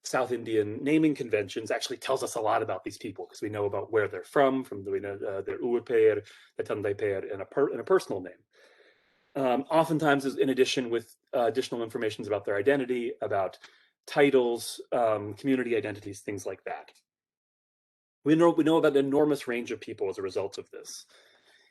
South Indian naming conventions, actually tells us a lot about these people because we know about where they're from we know their urper, their tandaiper, and a personal name. Oftentimes, in addition with additional information about their identity, about titles, community identities, things like that. We know about an enormous range of people as a result of this.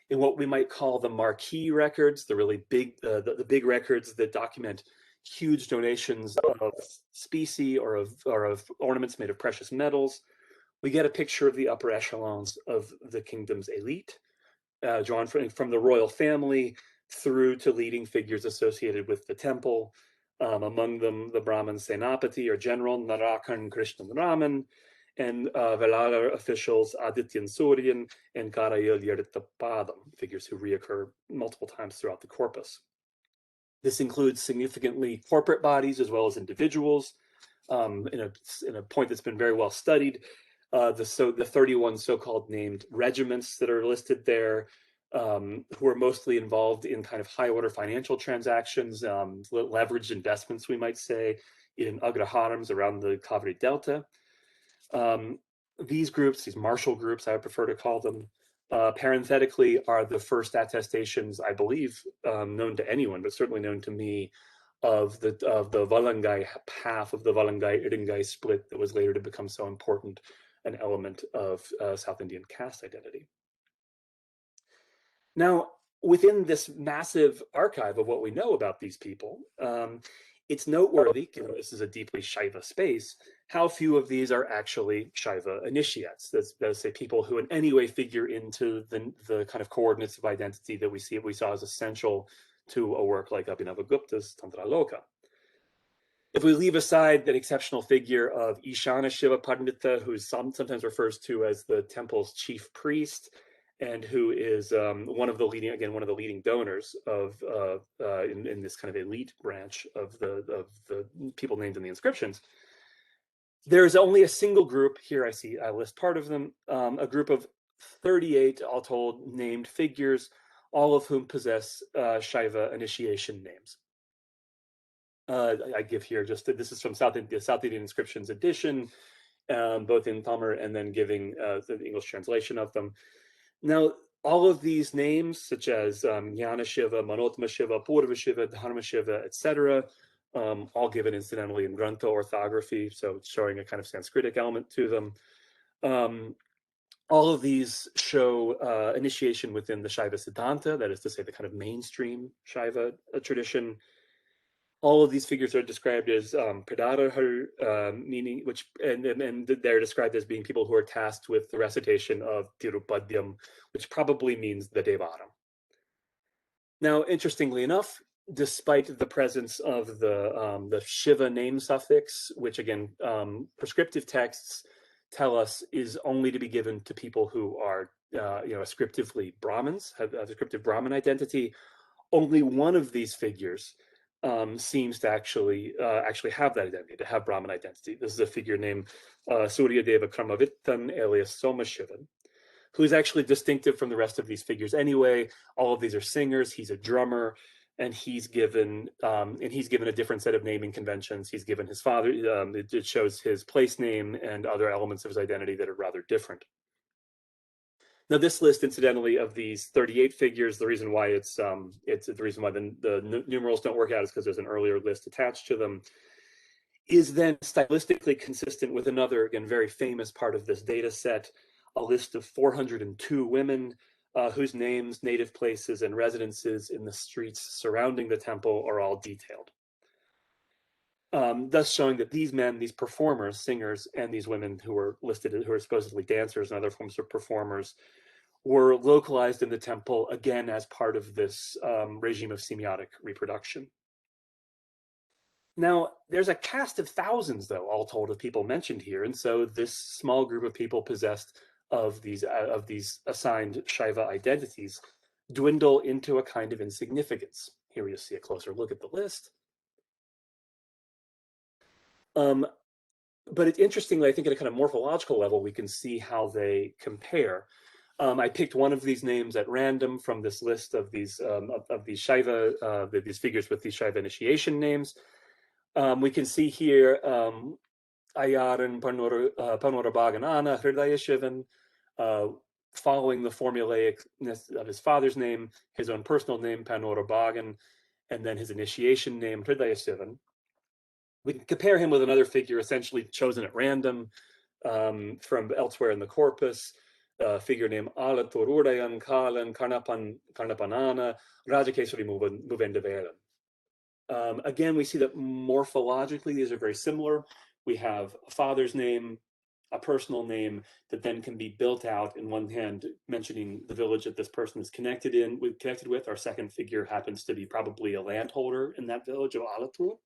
In what we might call the marquee records, the really big, the big records that document huge donations of specie or of ornaments made of precious metals, we get a picture of the upper echelons of the kingdom's elite, drawn from the royal family through to leading figures associated with the temple. Among them, the Brahmin Senapati or general Narakan Krishnan Raman, and Velara officials Adityan Suryan and Karayil Yerditapadam, figures who reoccur multiple times throughout the corpus. This includes significantly corporate bodies as well as individuals. In a point that's been very well studied, the 31 so-called named regiments that are listed there, who are mostly involved in kind of high-order financial transactions, leveraged investments, we might say, in agraharams around the Kaveri Delta. These groups, these martial groups, I would prefer to call them, parenthetically, are the first attestations, I believe, known to anyone, but certainly known to me, of the Valangai half of the Valangai-Iringai split that was later to become so important an element of South Indian caste identity. Now, within this massive archive of what we know about these people, it's noteworthy, given this is a deeply Śaiva space, how few of these are actually Śaiva initiates. That's say people who in any way figure into the kind of coordinates of identity that we saw as essential to a work like Abhinavagupta's Tantrāloka. If we leave aside that exceptional figure of Ishana Shiva Pandita, who sometimes refers to as the temple's chief priest, and who is one of the leading donors of in this kind of elite branch of the people named in the inscriptions, there's only a single group here. I list part of them, a group of 38 all told named figures, all of whom possess Śaiva initiation names. I give here this is from the South Indian Inscriptions edition, both in Tamil and then giving the English translation of them. Now, all of these names, such as Jnana Shiva, Manotama Shiva, Purva Shiva, Dharma Shiva, etc., all given incidentally in Grantha orthography, so showing a kind of Sanskritic element to them. All of these show initiation within the Śaiva Siddhanta, that is to say, the kind of mainstream Śaiva tradition. All of these figures are described as Pradharahar, meaning and they're described as being people who are tasked with the recitation of Tirupadyam, which probably means the Devaram. Now, interestingly enough, despite the presence of the Shiva name suffix, which again, prescriptive texts tell us is only to be given to people who are ascriptively Brahmins, have a descriptive Brahmin identity, only one of these figures seems to actually have that identity, to have Brahman identity. This is a figure named Suryadeva Kramavittan, alias Somashivan, who is actually distinctive from the rest of these figures anyway. All of these are singers. He's a drummer, and he's given a different set of naming conventions. He's given his father. It shows his place name and other elements of his identity that are rather different. Now, this list, incidentally, of these 38 figures, the reason why the reason why the numerals don't work out is because there's an earlier list attached to them, is then stylistically consistent with another, again, very famous part of this data set, a list of 402 women whose names, native places, and residences in the streets surrounding the temple are all detailed. Thus showing that these men, these performers, singers, and these women who were listed, who are supposedly dancers and other forms of performers, were localized in the temple, again, as part of this regime of semiotic reproduction. Now, there's a cast of thousands, though, all told, of people mentioned here, and so this small group of people possessed of these assigned Śaiva identities dwindle into a kind of insignificance. Here you see a closer look at the list. But interestingly, I think at a kind of morphological level, we can see how they compare. I picked one of these names at random from this list of these Śaiva, these figures with these Śaiva initiation names. We can see here Ayaran Panorabhaganana Hridayashivan, following the formulaicness of his father's name, his own personal name, Panorabhagan, and then his initiation name, Hridayashivan. We can compare him with another figure essentially chosen at random from elsewhere in the corpus, a figure named Alatururayan Kalan Karnapanana Rājarājeśvara Muvendavelan. Again, we see that morphologically these are very similar. We have a father's name, a personal name that then can be built out. In one hand, mentioning the village that this person is connected with. Our second figure happens to be probably a landholder in that village of Alatur.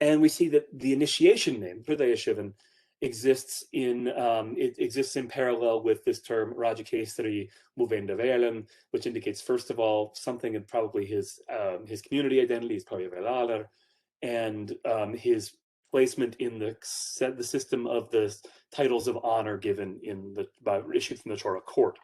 And we see that the initiation name, Hridayashivan, exists in parallel with this term Rājarājeśvara Muvendavelan, which indicates, first of all, something in probably his community identity, is probably a Velalar, and his placement in the system of the titles of honor given issued from the Chora court.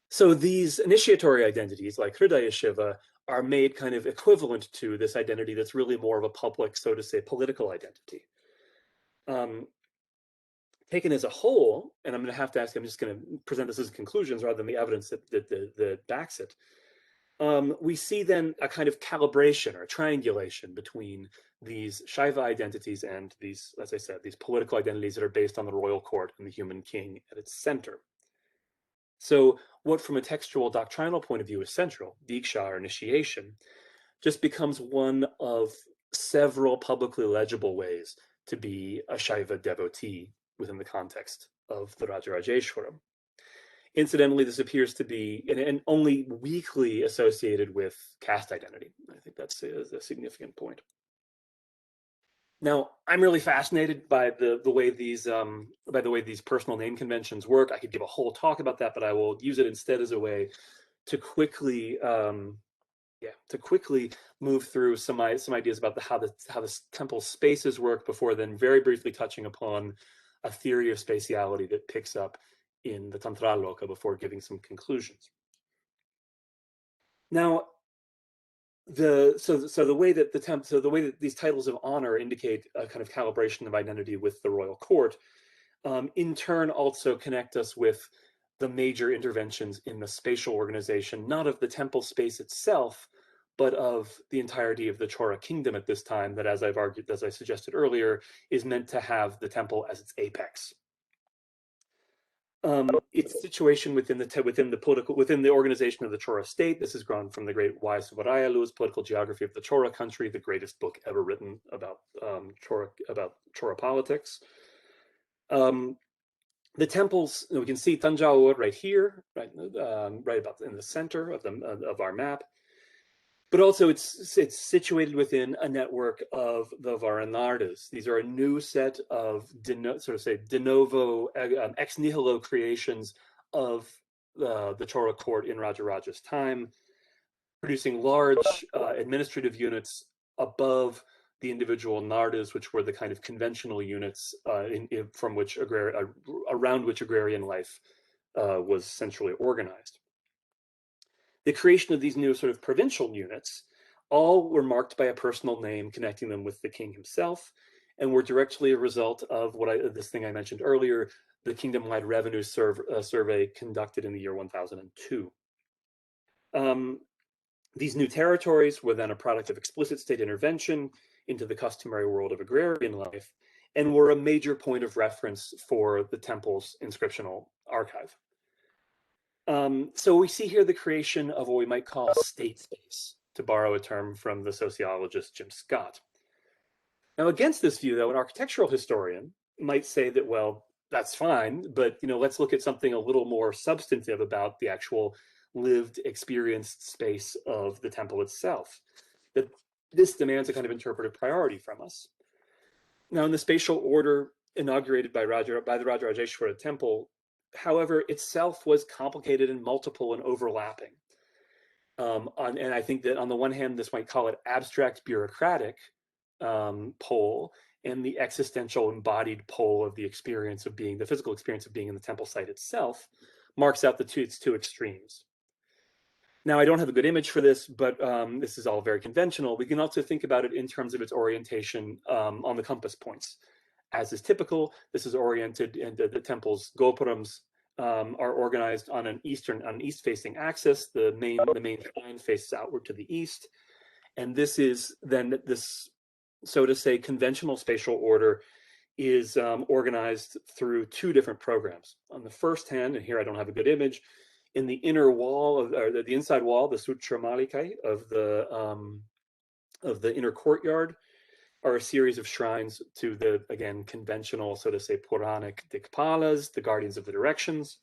So these initiatory identities, like Hridayashiva, are made kind of equivalent to this identity that's really more of a public, so to say, political identity. Taken as a whole, and I'm just going to present this as conclusions rather than the evidence that backs it. We see then a kind of calibration or triangulation between these Śaiva identities and these, as I said, these political identities that are based on the royal court and the human king at its center. So what from a textual doctrinal point of view is central, diksha or initiation, just becomes one of several publicly legible ways to be a Śaiva devotee within the context of the Rājarājeśvara. Incidentally, this appears to be and only weakly associated with caste identity. I think that's a significant point. Now, I'm really fascinated by the way these personal name conventions work. I could give a whole talk about that, but I will use it instead as a way to quickly move through some ideas about how the temple spaces work before then very briefly touching upon a theory of spatiality that picks up in the Tantrāloka before giving some conclusions. Now, the way that these titles of honor indicate a kind of calibration of identity with the royal court, in turn also connect us with the major interventions in the spatial organization, not of the temple space itself, but of the entirety of the Chora kingdom at this time, that, as I've argued, as I suggested earlier, is meant to have the temple as its apex. Its situation within the organization of the Chora state. This has grown from the great Y. Suvarayalu's Political Geography of the Chora Country, the greatest book ever written about Chora politics. The temples, we can see Tanjore right here, right about in the center of our map. But also it's situated within a network of the Varanardas. These are a new set of de novo, ex nihilo creations of the Chora court in Rājarāja's time. producing large administrative units above the individual nardas, which were the kind of conventional units from which around which agrarian life was centrally organized. The creation of these new sort of provincial units all were marked by a personal name connecting them with the king himself, and were directly a result of this thing I mentioned earlier, the kingdom-wide revenue survey conducted in the year 1002. These new territories were then a product of explicit state intervention into the customary world of agrarian life, and were a major point of reference for the temple's inscriptional archive. So we see here the creation of what we might call state space, to borrow a term from the sociologist Jim Scott. Now, against this view, though, an architectural historian might say that, well, that's fine, but let's look at something a little more substantive about the actual lived, experienced space of the temple itself. That this demands a kind of interpretive priority from us. Now, in the spatial order inaugurated by the Rājarājeśvara temple, however, itself was complicated and multiple and overlapping. And I think that on the one hand, this might call it abstract bureaucratic pole, and the existential embodied pole of the experience of being, the physical experience of being in the temple site itself, marks out its two extremes. Now, I don't have a good image for this, but this is all very conventional. We can also think about it in terms of its orientation on the compass points. As is typical, this is oriented, and the temple's gopurams are organized on an east-facing axis. The main shrine faces outward to the east, and this is then this, so to say, conventional spatial order is organized through two different programs. On the first hand, and here I don't have a good image, in the inner wall or the inside wall, the Sutra Malikai of the inner courtyard, are a series of shrines to the, again, conventional, so to say, Puranic Dikpalas, the guardians of the directions.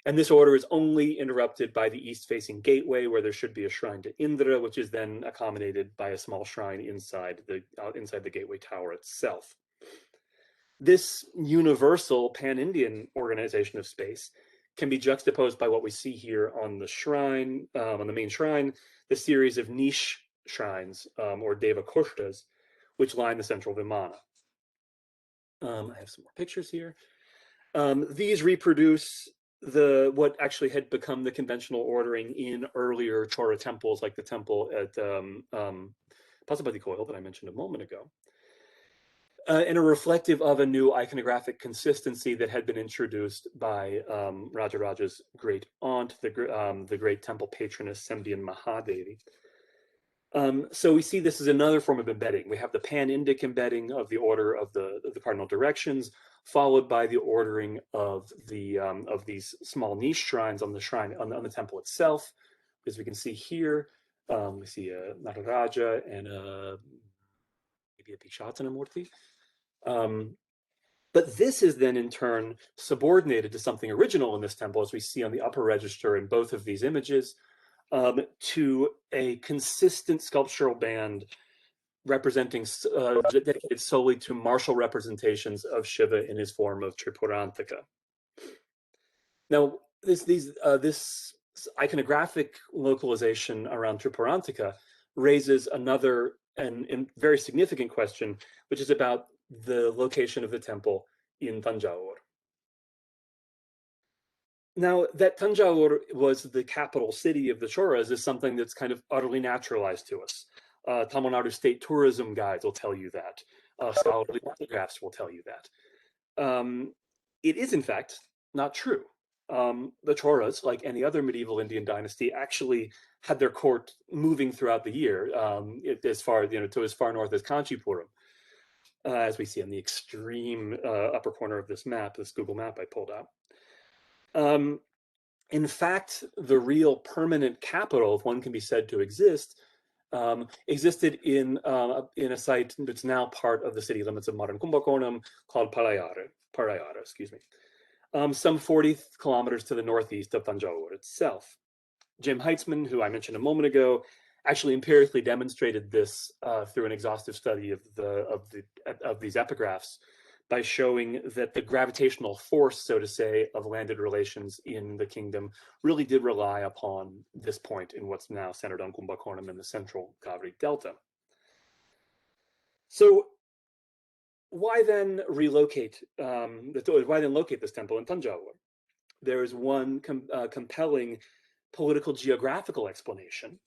And this order is only interrupted by the east-facing gateway, where there should be a shrine to Indra, which is then accommodated by a small shrine inside the gateway tower itself. This universal pan-Indian organization of space can be juxtaposed by what we see here on the shrine, on the main shrine, the series of niche shrines, or deva koshtas, which line the central vimana. I have some more pictures here. These reproduce what actually had become the conventional ordering in earlier Chora temples, like the temple at Pasupati Koil that I mentioned a moment ago, and are reflective of a new iconographic consistency that had been introduced by Rājarāja's great aunt, the great temple patroness Semdian Mahadevi. So we see this as another form of embedding. We have the pan-Indic embedding of the order of the cardinal directions, followed by the ordering of these small niche shrines on the temple itself. As we can see here, we see a Nataraja and maybe a Pishatana Murti. But this is then in turn subordinated to something original in this temple, as we see on the upper register in both of these images, to a consistent sculptural band representing, dedicated solely to martial representations of Shiva in his form of Tripurantaka. Now, this iconographic localization around Tripurantaka raises another and very significant question, which is about the location of the temple in Tanjore. Now, that Tanjore was the capital city of the Choras is something that's kind of utterly naturalized to us. Tamil Nadu state tourism guides will tell you that. Scholarly photographs will tell you that. It is, in fact, not true. The Choras, like any other medieval Indian dynasty, actually had their court moving throughout the year, as far to as far north as Kanchipuram, as we see on the extreme upper corner of this map, this Google map I pulled out. In fact, the real permanent capital, if one can be said to exist, existed in a site that's now part of the city limits of modern Kumbakonam, called Parayara, excuse me, some 40 kilometers to the northeast of Tanjore itself. Jim Heitzman, who I mentioned a moment ago, actually empirically demonstrated this through an exhaustive study of these epigraphs by showing that the gravitational force, so to say, of landed relations in the kingdom really did rely upon this point in what's now centered on Kumbakonam in the central Kaveri Delta. So why then relocate, why then locate this temple in Tanjavur? There is one compelling political geographical explanation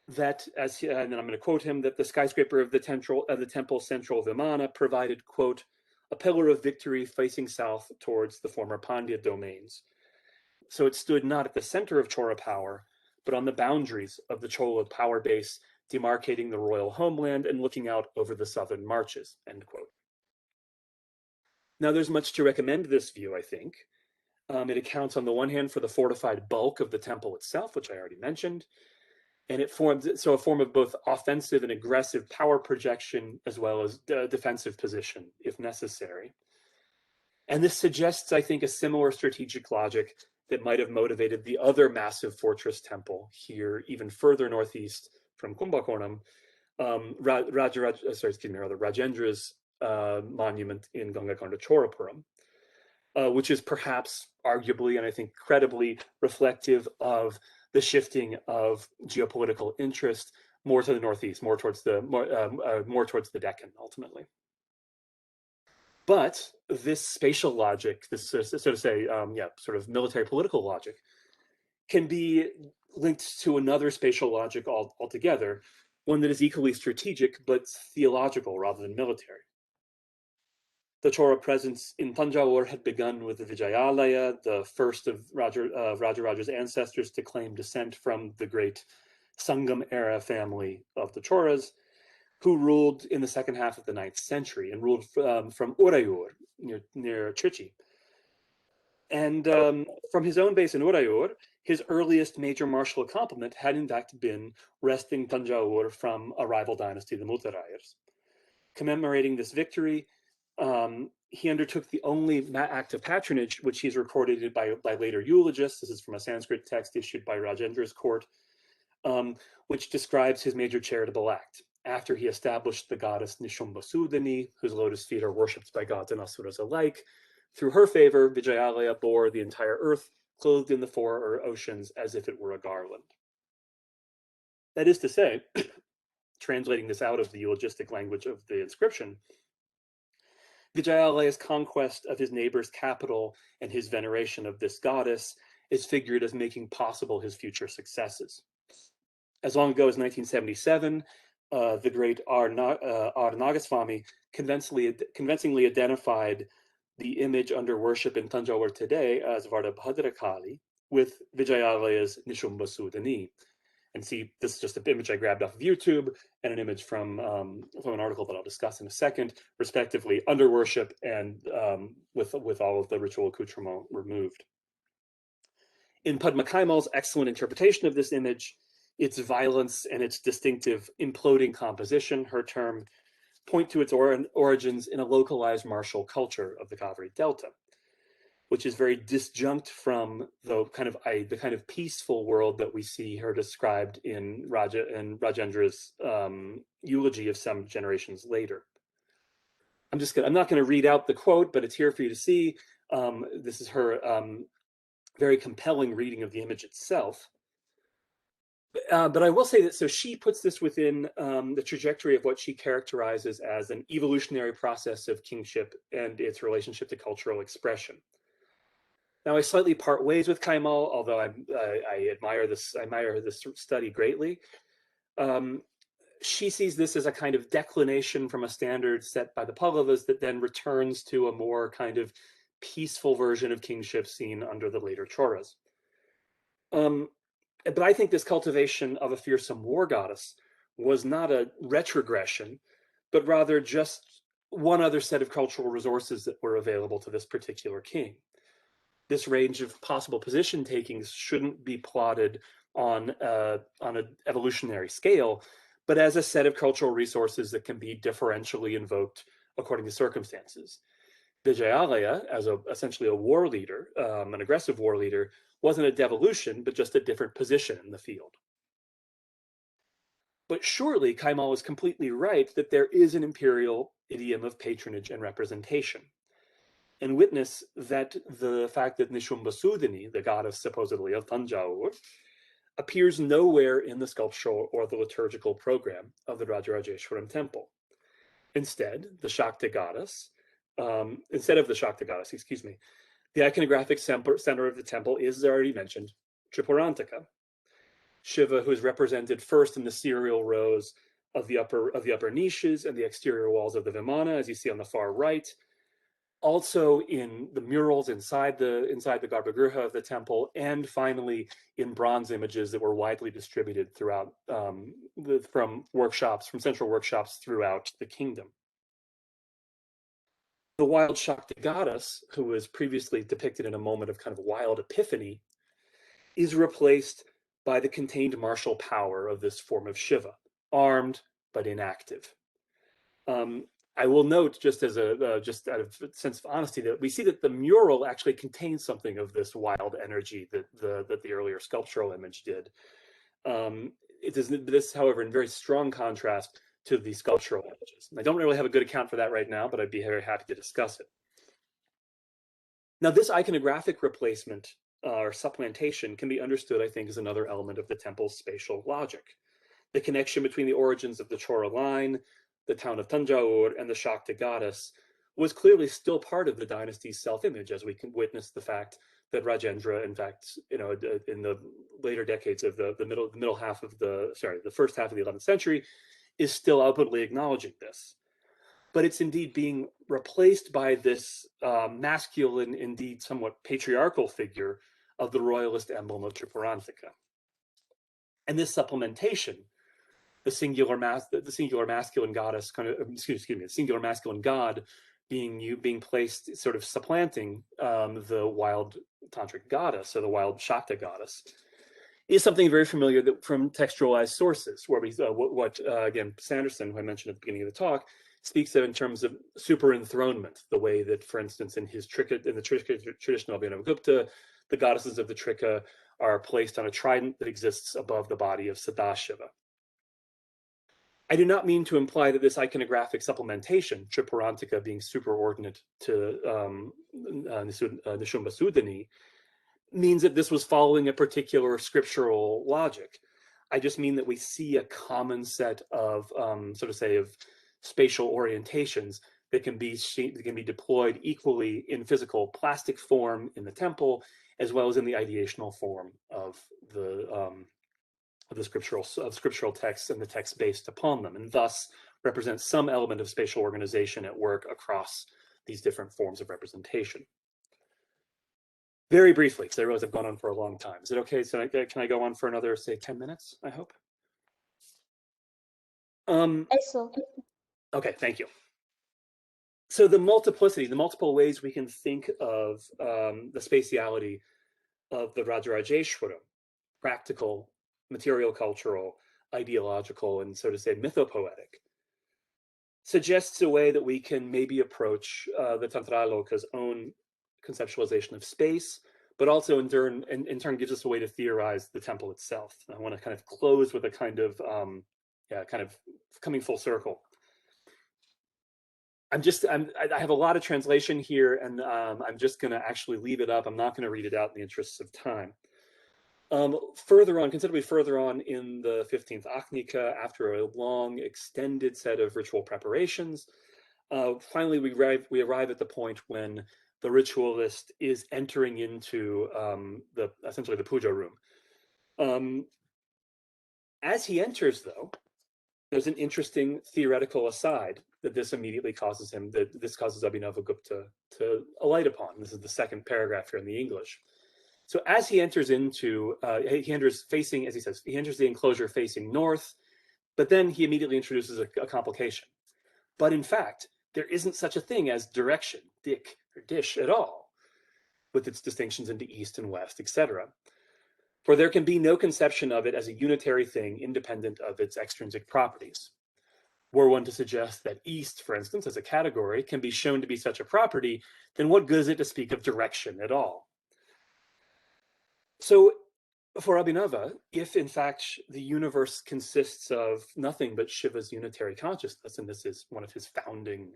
that, and then I'm going to quote him, that the skyscraper of the temple central Vimana provided, quote, a pillar of victory facing south towards the former Pandya domains. So it stood not at the center of Chora power, but on the boundaries of the Chola power base, demarcating the royal homeland and looking out over the southern marches, end quote. Now, there's much to recommend this view, I think. It accounts on the one hand for the fortified bulk of the temple itself, which I already mentioned, and it forms a form of both offensive and aggressive power projection, as well as defensive position, if necessary. And this suggests, I think, a similar strategic logic that might have motivated the other massive fortress temple here, even further northeast from Kumbakonam, Rajendra's monument in Gangakonda Chorapuram, which is perhaps arguably, and I think credibly, reflective of the shifting of geopolitical interest more to the northeast, more towards the Deccan, ultimately. But this spatial logic, this so to say, sort of military political logic, can be linked to another spatial logic altogether, one that is equally strategic but theological rather than military. The Chora presence in Tanjavur had begun with the Vijayalaya, the first of Rājarājeśvara's ancestors to claim descent from the great Sangam era family of the Choras, who ruled in the second half of the 9th century and ruled from Urayur, near Trichy. And from his own base in Urayur, his earliest major martial accomplishment had in fact been wresting Tanjavur from a rival dynasty, the Muttarayars. Commemorating this victory, he undertook the only act of patronage, which he's recorded by later eulogists. This is from a Sanskrit text issued by Rajendra's court, which describes his major charitable act. After he established the goddess Nishumbasudani, whose lotus feet are worshipped by gods and asuras alike, through her favor, Vijayalaya bore the entire earth, clothed in the four oceans as if it were a garland. That is to say, translating this out of the eulogistic language of the inscription, Vijayalaya's conquest of his neighbor's capital and his veneration of this goddess is figured as making possible his future successes. As long ago as 1977, the great R. Nagaswamy convincingly identified the image under worship in Tanjavur today as Vardabhadrakali with Vijayalaya's Nishumbasudani. And see, this is just an image I grabbed off of YouTube and an image from an article that I'll discuss in a second, respectively, under worship and with all of the ritual accoutrement removed. In Padma Kaimal's excellent interpretation of this image, its violence and its distinctive imploding composition, her term, point to its origins in a localized martial culture of the Kaveri Delta, which is very disjunct from the kind of peaceful world that we see her described in Rajendra's eulogy of some generations later. I'm not going to read out the quote, but it's here for you to see. This is her very compelling reading of the image itself. But I will say that, so she puts this within the trajectory of what she characterizes as an evolutionary process of kingship and its relationship to cultural expression. Now, I slightly part ways with Kaimal, although I admire this study greatly. She sees this as a kind of declination from a standard set by the Pallavas that then returns to a more kind of peaceful version of kingship seen under the later Choras. But I think this cultivation of a fearsome war goddess was not a retrogression, but rather just one other set of cultural resources that were available to this particular king. This range of possible position takings shouldn't be plotted on an evolutionary scale, but as a set of cultural resources that can be differentially invoked according to circumstances. Vijayalaya, as essentially a war leader, an aggressive war leader, wasn't a devolution, but just a different position in the field. But surely Kaimal is completely right that there is an imperial idiom of patronage and representation. And witness that the fact that Nishumbasudini, the goddess supposedly of Tanjore, appears nowhere in the sculptural or the liturgical program of the Rājarājeśvara temple. Instead, of the Shakta goddess, excuse me, the iconographic center of the temple is, as I already mentioned, Tripurantaka. Shiva, who is represented first in the serial rows of the upper niches and the exterior walls of the Vimana, as you see on the far right. Also in the murals inside the Garbhagriha of the temple, and finally in bronze images that were widely distributed throughout from central workshops throughout the kingdom. The wild Shakta goddess, who was previously depicted in a moment of kind of wild epiphany, is replaced by the contained martial power of this form of Shiva, armed but inactive. I will note, just as just out of a sense of honesty, that we see that the mural actually contains something of this wild energy that the earlier sculptural image did. It is this, however, in very strong contrast to the sculptural images. And I don't really have a good account for that right now, but I'd be very happy to discuss it. Now, this iconographic replacement or supplantation can be understood, I think, as another element of the temple's spatial logic. The connection between the origins of the Chora line, the town of Tanjore, and the Shakta goddess was clearly still part of the dynasty's self-image, as we can witness the fact that Rajendra, in fact, in the later decades of the first half of the 11th century, is still outwardly acknowledging this. But it's indeed being replaced by this masculine, indeed somewhat patriarchal figure of the royalist emblem of Tripurantaka. And this supplementation, the singular masculine goddess, the singular masculine god being placed, sort of supplanting the wild tantric goddess, or the wild Shakta goddess, is something very familiar from textualized sources, where we again, Sanderson, who I mentioned at the beginning of the talk, speaks of in terms of super enthronement, the way that, for instance, in the Trika tradition of Abhinavagupta, the goddesses of the Trika are placed on a trident that exists above the body of Sadashiva. I do not mean to imply that this iconographic supplementation, Tripurantaka being superordinate to Nishumbasudini, means that this was following a particular scriptural logic. I just mean that we see a common set of, of spatial orientations that can be deployed equally in physical plastic form in the temple, as well as in the ideational form of the scriptural texts and the text based upon them, and thus represents some element of spatial organization at work across these different forms of representation. Very briefly, because I realize I've gone on for a long time. Is it okay? So can I go on for another, say, 10 minutes, I hope? So. Okay, thank you. So the multiple ways we can think of the spatiality of the Rājarājeśvara, practical, material, cultural, ideological, and so to say mythopoetic, suggests a way that we can maybe approach the Tantrāloka's own conceptualization of space, but also in turn gives us a way to theorize the temple itself. And I want to kind of close with a kind of coming full circle. I have a lot of translation here, and I'm just going to actually leave it up. I'm not going to read it out in the interests of time. Considerably further on in the 15th Aknika, after a long, extended set of ritual preparations, finally we arrive at the point when the ritualist is entering into essentially the puja room. As he enters, though, there's an interesting theoretical aside that this immediately causes Abhinavagupta to alight upon. This is the second paragraph here in the English. So as he enters into, he enters the enclosure facing north, but then he immediately introduces a complication. But in fact, there isn't such a thing as direction, dik, or dish at all, with its distinctions into east and west, etc. For there can be no conception of it as a unitary thing independent of its extrinsic properties. Were one to suggest that east, for instance, as a category, can be shown to be such a property, then what good is it to speak of direction at all? So For Abhinava, if in fact the universe consists of nothing but Shiva's unitary consciousness, and this is one of his founding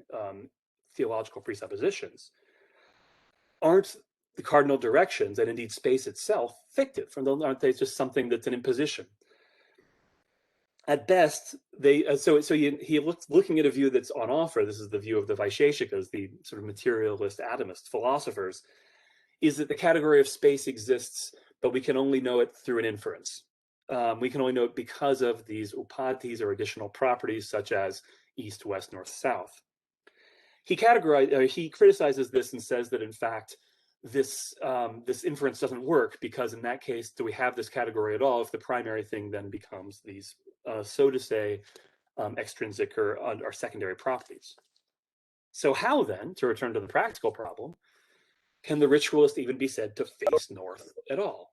theological presuppositions, aren't the cardinal directions, and indeed space itself, fictive? Aren't they just something that's an imposition? At best, he looks looking at a view that's on offer. This is the view of the Vaisheshikas, the sort of materialist atomist philosophers, is that the category of space exists, but we can only know it through an inference. We can only know it because of these upadhis, or additional properties, such as east, west, north, south. He criticizes this and says that in fact this inference doesn't work, because in that case, do we have this category at all if the primary thing then becomes these so to say extrinsic or secondary properties? So how then, to return to the practical problem, can the ritualist even be said to face north at all?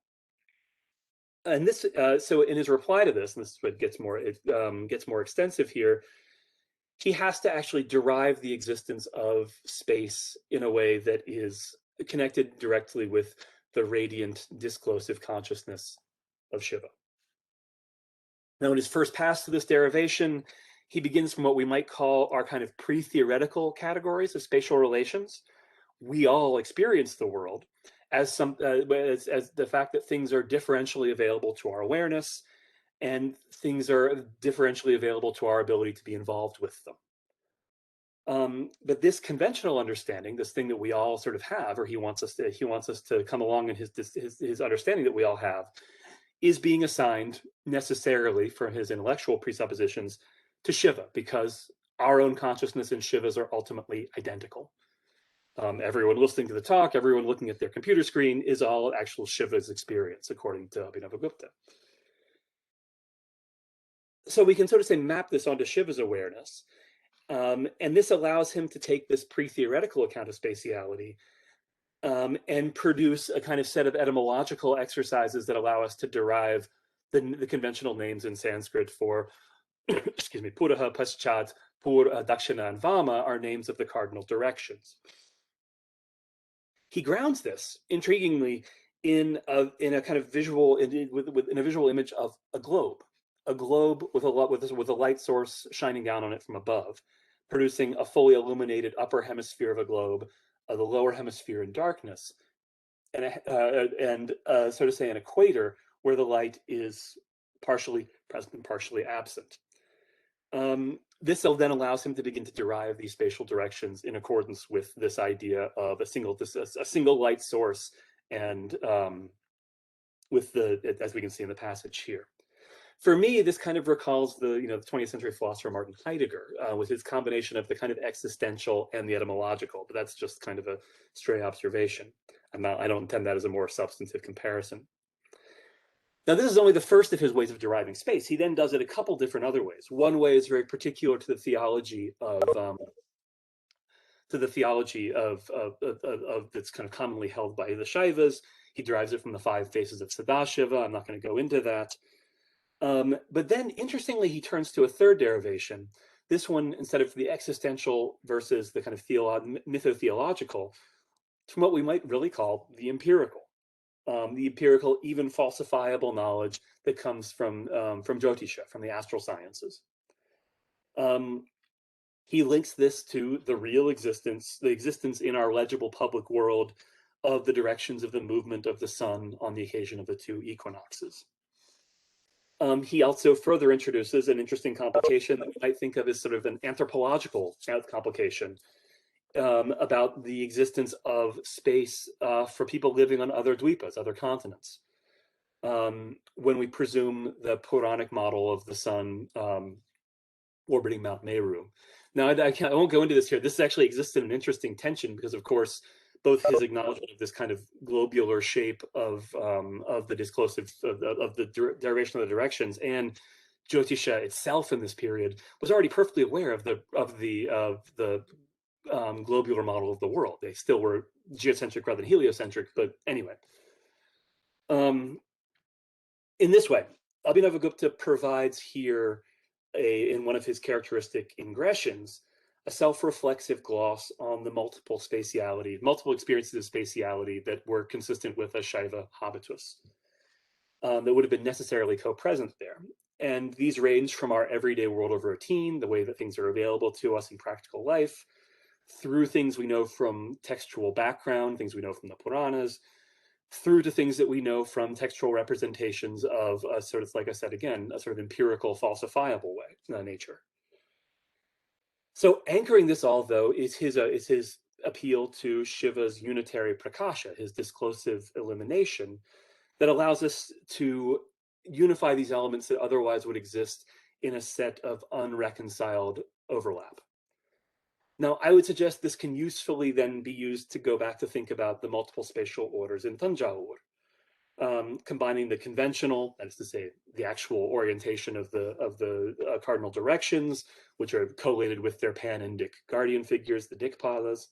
And this, so in his reply to this, and this is what gets more extensive here, he has to actually derive the existence of space in a way that is connected directly with the radiant disclosive consciousness of Shiva. Now, in his first pass to this derivation, he begins from what we might call our kind of pre-theoretical categories of spatial relations. We all experience the world as the fact that things are differentially available to our awareness, and things are differentially available to our ability to be involved with them. But this conventional understanding, this thing that we all sort of have, or he wants us to come along in his understanding that we all have, is being assigned necessarily from his intellectual presuppositions to Shiva, because our own consciousness and Shiva's are ultimately identical. Everyone listening to the talk, everyone looking at their computer screen is all actual Shiva's experience, according to Abhinavagupta. So we can sort of say map this onto Shiva's awareness. And this allows him to take this pre-theoretical account of spatiality and produce a kind of set of etymological exercises that allow us to derive the conventional names in Sanskrit for, excuse me, Puraha, Paschat, Pur, Dakshina, and Vama are names of the cardinal directions. He grounds this, intriguingly, in a kind of visual, in a visual image of a globe with a light source shining down on it from above, producing a fully illuminated upper hemisphere of a globe, the lower hemisphere in darkness, and so to say an equator where the light is partially present and partially absent. This then allows him to begin to derive these spatial directions in accordance with this idea of a single light source, and with as we can see in the passage here. For me, this kind of recalls the 20th century philosopher Martin Heidegger with his combination of the kind of existential and the etymological, but that's just kind of a stray observation. I don't intend that as a more substantive comparison. Now, this is only the first of his ways of deriving space. He then does it a couple different other ways. One way is very particular to the theology of that's kind of commonly held by the Śaivas. He derives it from the 5 faces of Sadashiva. I'm not going to go into that. But then, interestingly, he turns to a third derivation. This one, instead of the existential versus the kind of mytho-theological, from what we might really call the empirical, even falsifiable knowledge that comes from Jyotisha, from the astral sciences. He links this to the real existence, the existence in our legible public world of the directions of the movement of the sun on the occasion of the 2 equinoxes. He also further introduces an interesting complication that we might think of as sort of an anthropological complication about the existence of space for people living on other dweepas, other continents. When we presume the Puranic model of the sun orbiting Mount Meru. Now, I won't go into this here. This actually exists in an interesting tension because, of course, both his acknowledgement of this kind of globular shape of the disclosive of the derivation of the directions, and Jyotisha itself in this period was already perfectly aware of the globular model of the world. They still were geocentric rather than heliocentric, but anyway. In this way, Abhinavagupta provides here in one of his characteristic ingressions, a self-reflexive gloss on the multiple experiences of spatiality that were consistent with a Śaiva habitus. that would have been necessarily co-present there. And these range from our everyday world of routine, the way that things are available to us in practical life, through things we know from textual background, things we know from the Puranas, through to things that we know from textual representations of a sort of, like I said again, a sort of empirical, falsifiable way, nature. So anchoring this all, though, is his appeal to Shiva's unitary prakasha, his disclosive illumination, that allows us to unify these elements that otherwise would exist in a set of unreconciled overlap. Now, I would suggest this can usefully then be used to go back to think about the multiple spatial orders in Tanjāvūr, combining the conventional, that is to say, the actual orientation of the cardinal directions, which are collated with their pan-Indic guardian figures, the Dikpalas,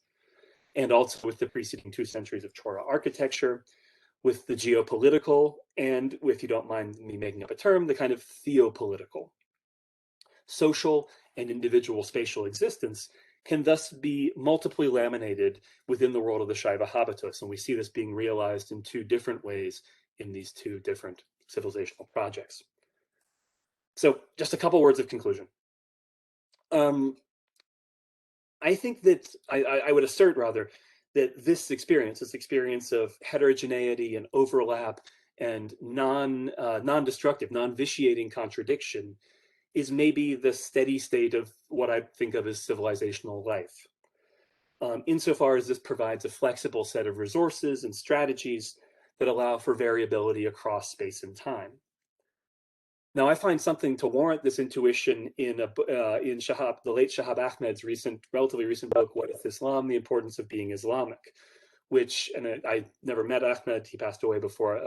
and also with the preceding 2 centuries of Chora architecture, with the geopolitical, and, if you don't mind me making up a term, the kind of theopolitical. Social and individual spatial existence can thus be multiply laminated within the world of the Śaiva habitus, and we see this being realized in 2 different ways in these 2 different civilizational projects. So just a couple words of conclusion. I think that I would assert, rather, that this experience of heterogeneity and overlap and non-destructive, non-vitiating contradiction is maybe the steady state of what I think of as civilizational life. Insofar as this provides a flexible set of resources and strategies that allow for variability across space and time. Now, I find something to warrant this intuition in the late Shahab Ahmed's relatively recent book, What is Islam? The Importance of Being Islamic, which, and I never met Ahmed, he passed away before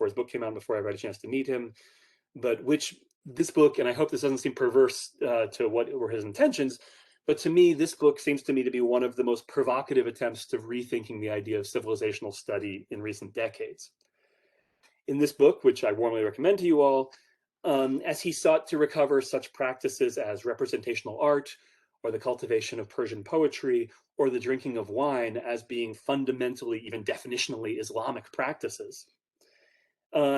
his book came out, before I had a chance to meet him, but this book, and I hope this doesn't seem perverse to what were his intentions, but to me, this book seems to me to be one of the most provocative attempts to rethinking the idea of civilizational study in recent decades. In this book, which I warmly recommend to you all, as he sought to recover such practices as representational art, or the cultivation of Persian poetry, or the drinking of wine as being fundamentally, even definitionally, Islamic practices,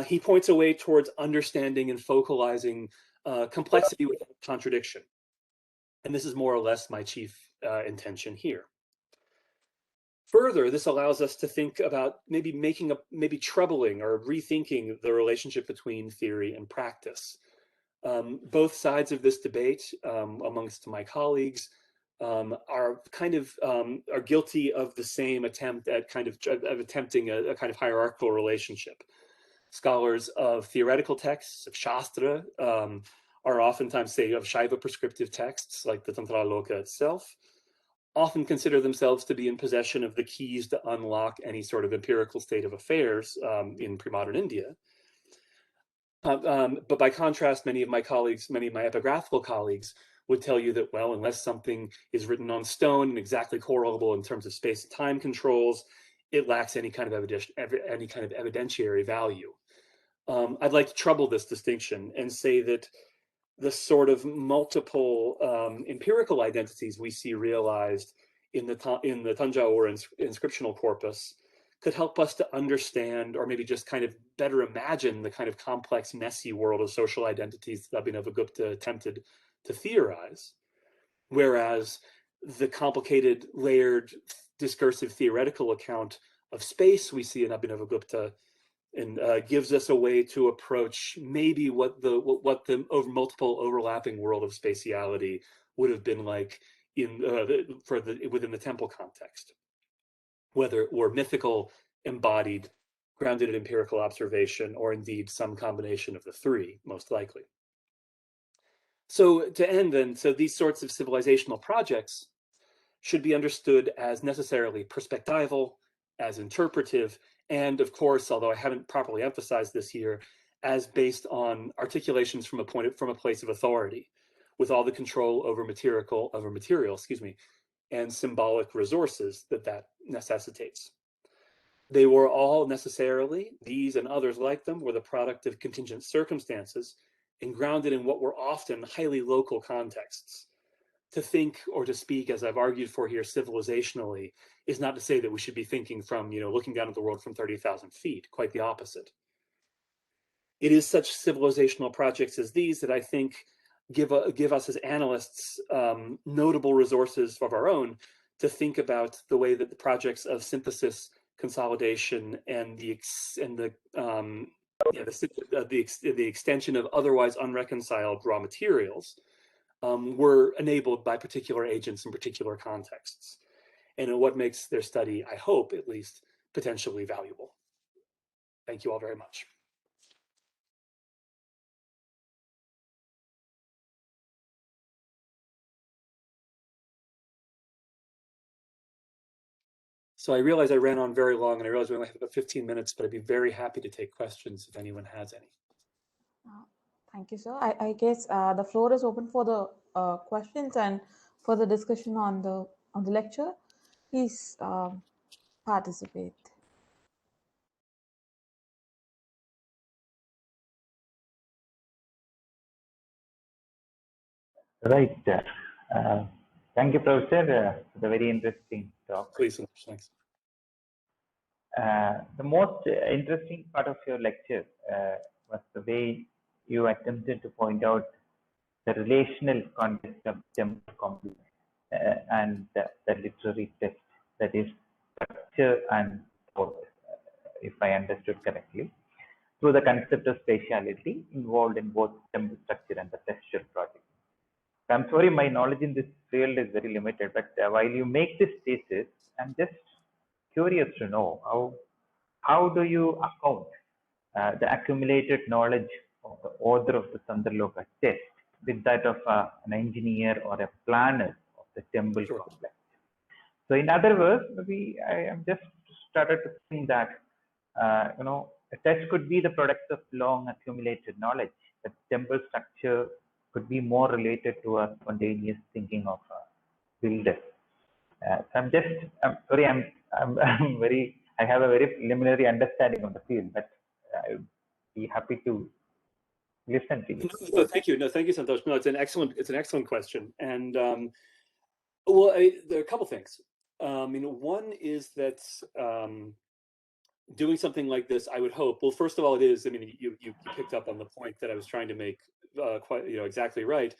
he points a way towards understanding and focalizing complexity without contradiction. And this is more or less my chief intention here. Further, this allows us to think about maybe troubling or rethinking the relationship between theory and practice. Both sides of this debate, amongst my colleagues, are guilty of the same attempt at attempting a kind of hierarchical relationship. Scholars of theoretical texts, of Shastra, are oftentimes, say, of Śaiva prescriptive texts, like the Tantrāloka itself, often consider themselves to be in possession of the keys to unlock any sort of empirical state of affairs in pre-modern India. But by contrast, many of my epigraphical colleagues would tell you that, well, unless something is written on stone and exactly correlable in terms of space and time controls, it lacks any kind of evidentiary value. I'd like to trouble this distinction and say that the sort of multiple empirical identities we see realized in the Tanjāvūr inscriptional corpus could help us to understand, or maybe just kind of better imagine, the kind of complex, messy world of social identities that Abhinavagupta attempted to theorize. Whereas the complicated, layered, discursive theoretical account of space we see in Abhinavagupta and gives us a way to approach maybe what the multiple overlapping world of spatiality would have been like within the temple context, whether it were mythical, embodied, grounded in empirical observation, or indeed some combination of the 3, most likely. So to end then, so these sorts of civilizational projects should be understood as necessarily perspectival, as interpretive, and of course, although I haven't properly emphasized this here, as based on articulations from a place of authority, with all the control over material, and symbolic resources that necessitates. They were all necessarily, these and others like them, were the product of contingent circumstances and grounded in what were often highly local contexts. To think or to speak, as I've argued for here, civilizationally, is not to say that we should be thinking from, looking down at the world from 30,000 feet, quite the opposite. it is such civilizational projects as these that I think give us as analysts notable resources of our own to think about the way that the projects of synthesis, consolidation, and the extension of otherwise unreconciled raw materials were enabled by particular agents in particular contexts, and what makes their study, I hope at least, potentially valuable. Thank you all very much. So I realize I ran on very long, and I realize we only have about 15 minutes, but I'd be very happy to take questions if anyone has any. Thank you, sir. I guess the floor is open for the questions and for the discussion on the lecture. Please participate. Right. Thank you, Professor, for the very interesting talk. Please, thanks. The most interesting part of your lecture was the way you attempted to point out the relational context of temple complement and the literary text, that is structure and thought, if I understood correctly, through the concept of spatiality involved in both temple structure and the textual project. I'm sorry, my knowledge in this field is very limited, but while you make this thesis, I'm just curious to know how do you account the accumulated knowledge of the author of the Tantrāloka text with that of an engineer or a planner of the temple complex. So in other words, maybe I am just started to think that a text could be the product of long accumulated knowledge, but temple structure could be more related to a spontaneous thinking of a builder. So I'm sorry, I have a very preliminary understanding of the field, but I would be happy to listen to you. No, thank you. No, thank you, Santosh. No, it's an excellent question. And well, there are a couple things. One is that doing something like this, I would hope. Well, first of all, it is. I mean, you picked up on the point that I was trying to make quite exactly right.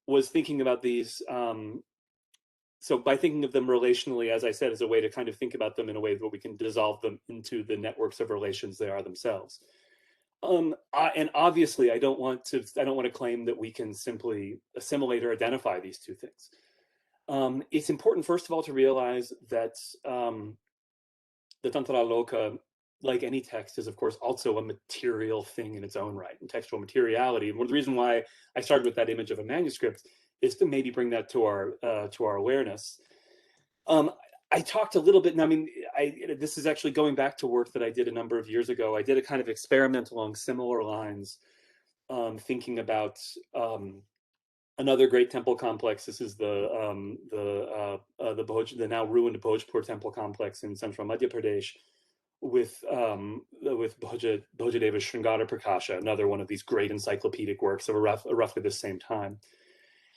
Was thinking about these. So by thinking of them relationally, as I said, as a way to kind of think about them in a way that we can dissolve them into the networks of relations they are themselves. And obviously, I don't want to claim that we can simply assimilate or identify these two things. It's important, first of all, to realize that the Tantrāloka, like any text, is of course also a material thing in its own right, and textual materiality. And one of the reasons why I started with that image of a manuscript is to maybe bring that to our awareness. I talked a little bit, and I mean, this is actually going back to work that I did a number of years ago. I did a kind of experiment along similar lines, thinking about another great temple complex. This is the now ruined Bhojpur temple complex in central Madhya Pradesh, with Bhojadeva Sringara Prakasha, another one of these great encyclopedic works of roughly the same time.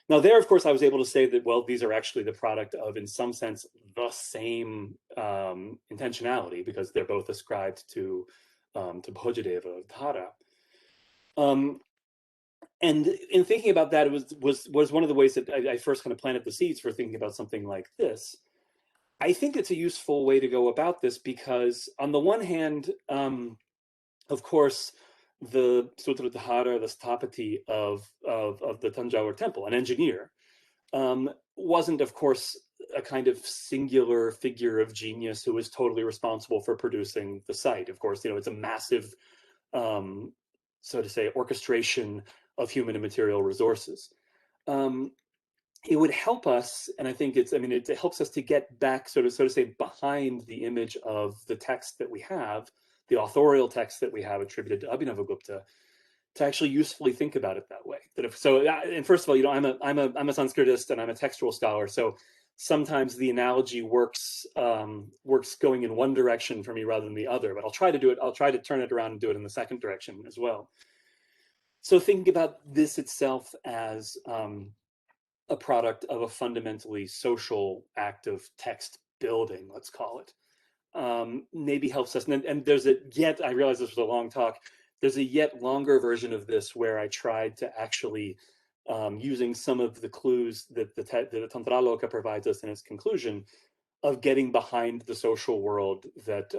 Now there, of course, I was able to say that, well, these are actually the product of, in some sense, the same intentionality, because they're both ascribed to Bhojadeva Dhara. And in thinking about that, it was one of the ways that I first kind of planted the seeds for thinking about something like this. I think it's a useful way to go about this because, on the one hand, of course, the Sutradhara, the Sthapati of the Tanjore temple, an engineer, wasn't, of course, a kind of singular figure of genius who was totally responsible for producing the site. Of course, it's a massive, so to say, orchestration of human and material resources. It would help us, and I think it helps us to get back, so to say, behind the image of the text that we have, the authorial text that we have attributed to Abhinavagupta, to actually usefully think about it that way. And first of all, I'm a Sanskritist and I'm a textual scholar, so sometimes the analogy works going in one direction for me rather than the other. But I'll try to turn it around and do it in the second direction as well. So thinking about this itself as a product of a fundamentally social act of text building, let's call it, maybe helps us. And there's I realize this was a long talk. there's a yet longer version of this where I tried to actually, using some of the clues that the Tantrāloka provides us in its conclusion, of getting behind the social world that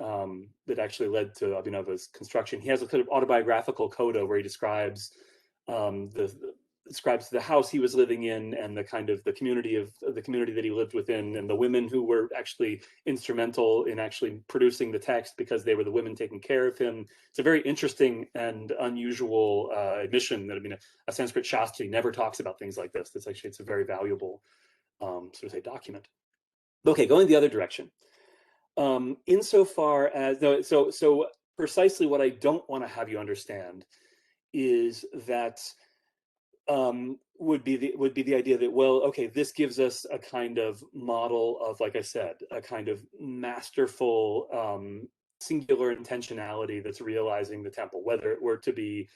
that actually led to Abhinava's construction. He has a kind of autobiographical coda where he describes the house he was living in and the kind of the community that he lived within, and the women who were actually instrumental in actually producing the text because they were the women taking care of him. It's a very interesting and unusual admission that a Sanskrit Shastri never talks about things like this. It's a very valuable sort of say document. Okay, going the other direction. Insofar as so precisely what I don't want to have you understand is that would be the idea that, well, okay, this gives us a kind of model of, like I said, a kind of masterful singular intentionality that's realizing the temple, whether it were to be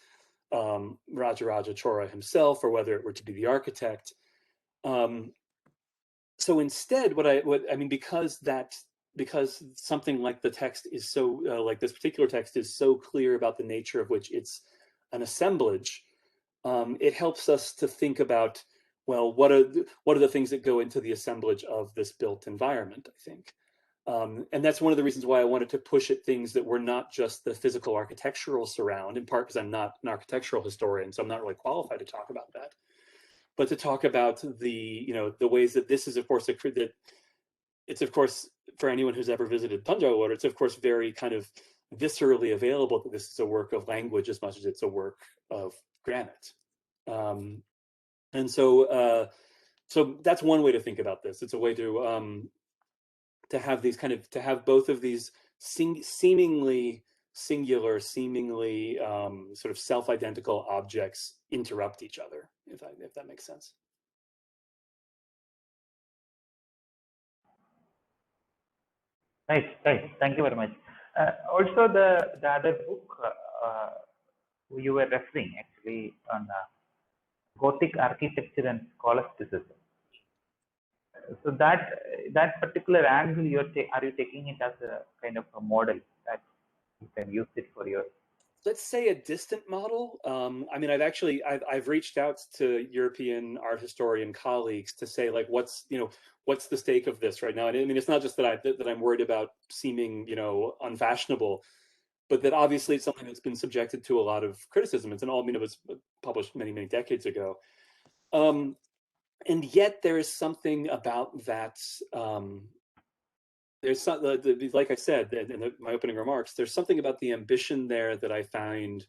Rājarājeśvara himself or whether it were to be the architect. So instead, because something like the text is so, like this particular text is so clear about the nature of which it's an assemblage, it helps us to think about, well, what are the things that go into the assemblage of this built environment, I think. And that's one of the reasons why I wanted to push at things that were not just the physical architectural surround, in part because I'm not an architectural historian, so I'm not really qualified to talk about that. But to talk about the ways that this is, of course, it's, of course, for anyone who's ever visited Tanjore, it's, of course, very kind of viscerally available that this is a work of language as much as it's a work of granite. And so that's one way to think about this. It's a way to have both of these seemingly singular, seemingly sort of self-identical objects interrupt each other, if that makes sense. Nice. Thank you very much. Also, the other book you were referring actually on Gothic architecture and scholasticism. So that particular angle are you taking it as a kind of a model that you can use it for your? Let's say a distant model. I mean, I've reached out to European art historian colleagues to say, like, what's the stake of this right now? And I mean, it's not just that I'm worried about seeming, unfashionable, but that obviously it's something that's been subjected to a lot of criticism. It was published many, many decades ago. And yet there is something about that. There's like I said in my opening remarks, there's something about the ambition there that I find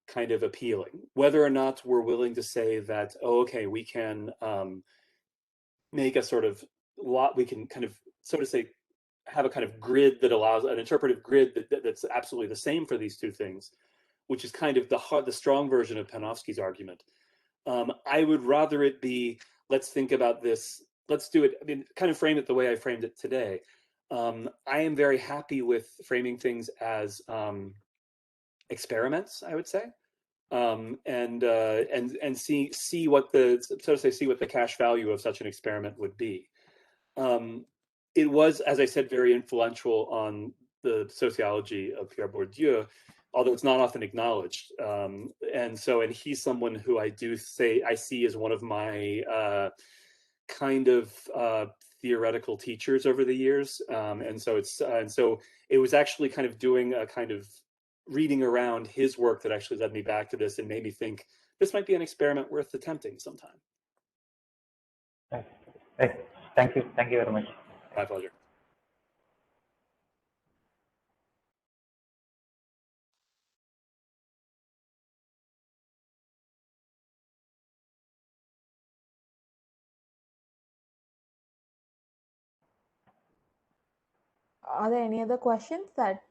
kind of appealing. Whether or not we're willing to say that, oh, okay, we can make a sort of we can kind of, so to say, have a kind of grid that allows an interpretive grid that's absolutely the same for these two things, which is kind of the strong version of Panofsky's argument. I would rather it be, let's think about this, let's do it, I mean, kind of frame it the way I framed it today. I am very happy with framing things as experiments, I would say, and see what the cash value of such an experiment would be. It was, as I said, very influential on the sociology of Pierre Bourdieu, although it's not often acknowledged. And he's someone who I see as one of my kind of theoretical teachers over the years. And so it was actually kind of doing a kind of reading around his work that actually led me back to this and made me think this might be an experiment worth attempting sometime. Thank you very much. My pleasure. Are there any other questions that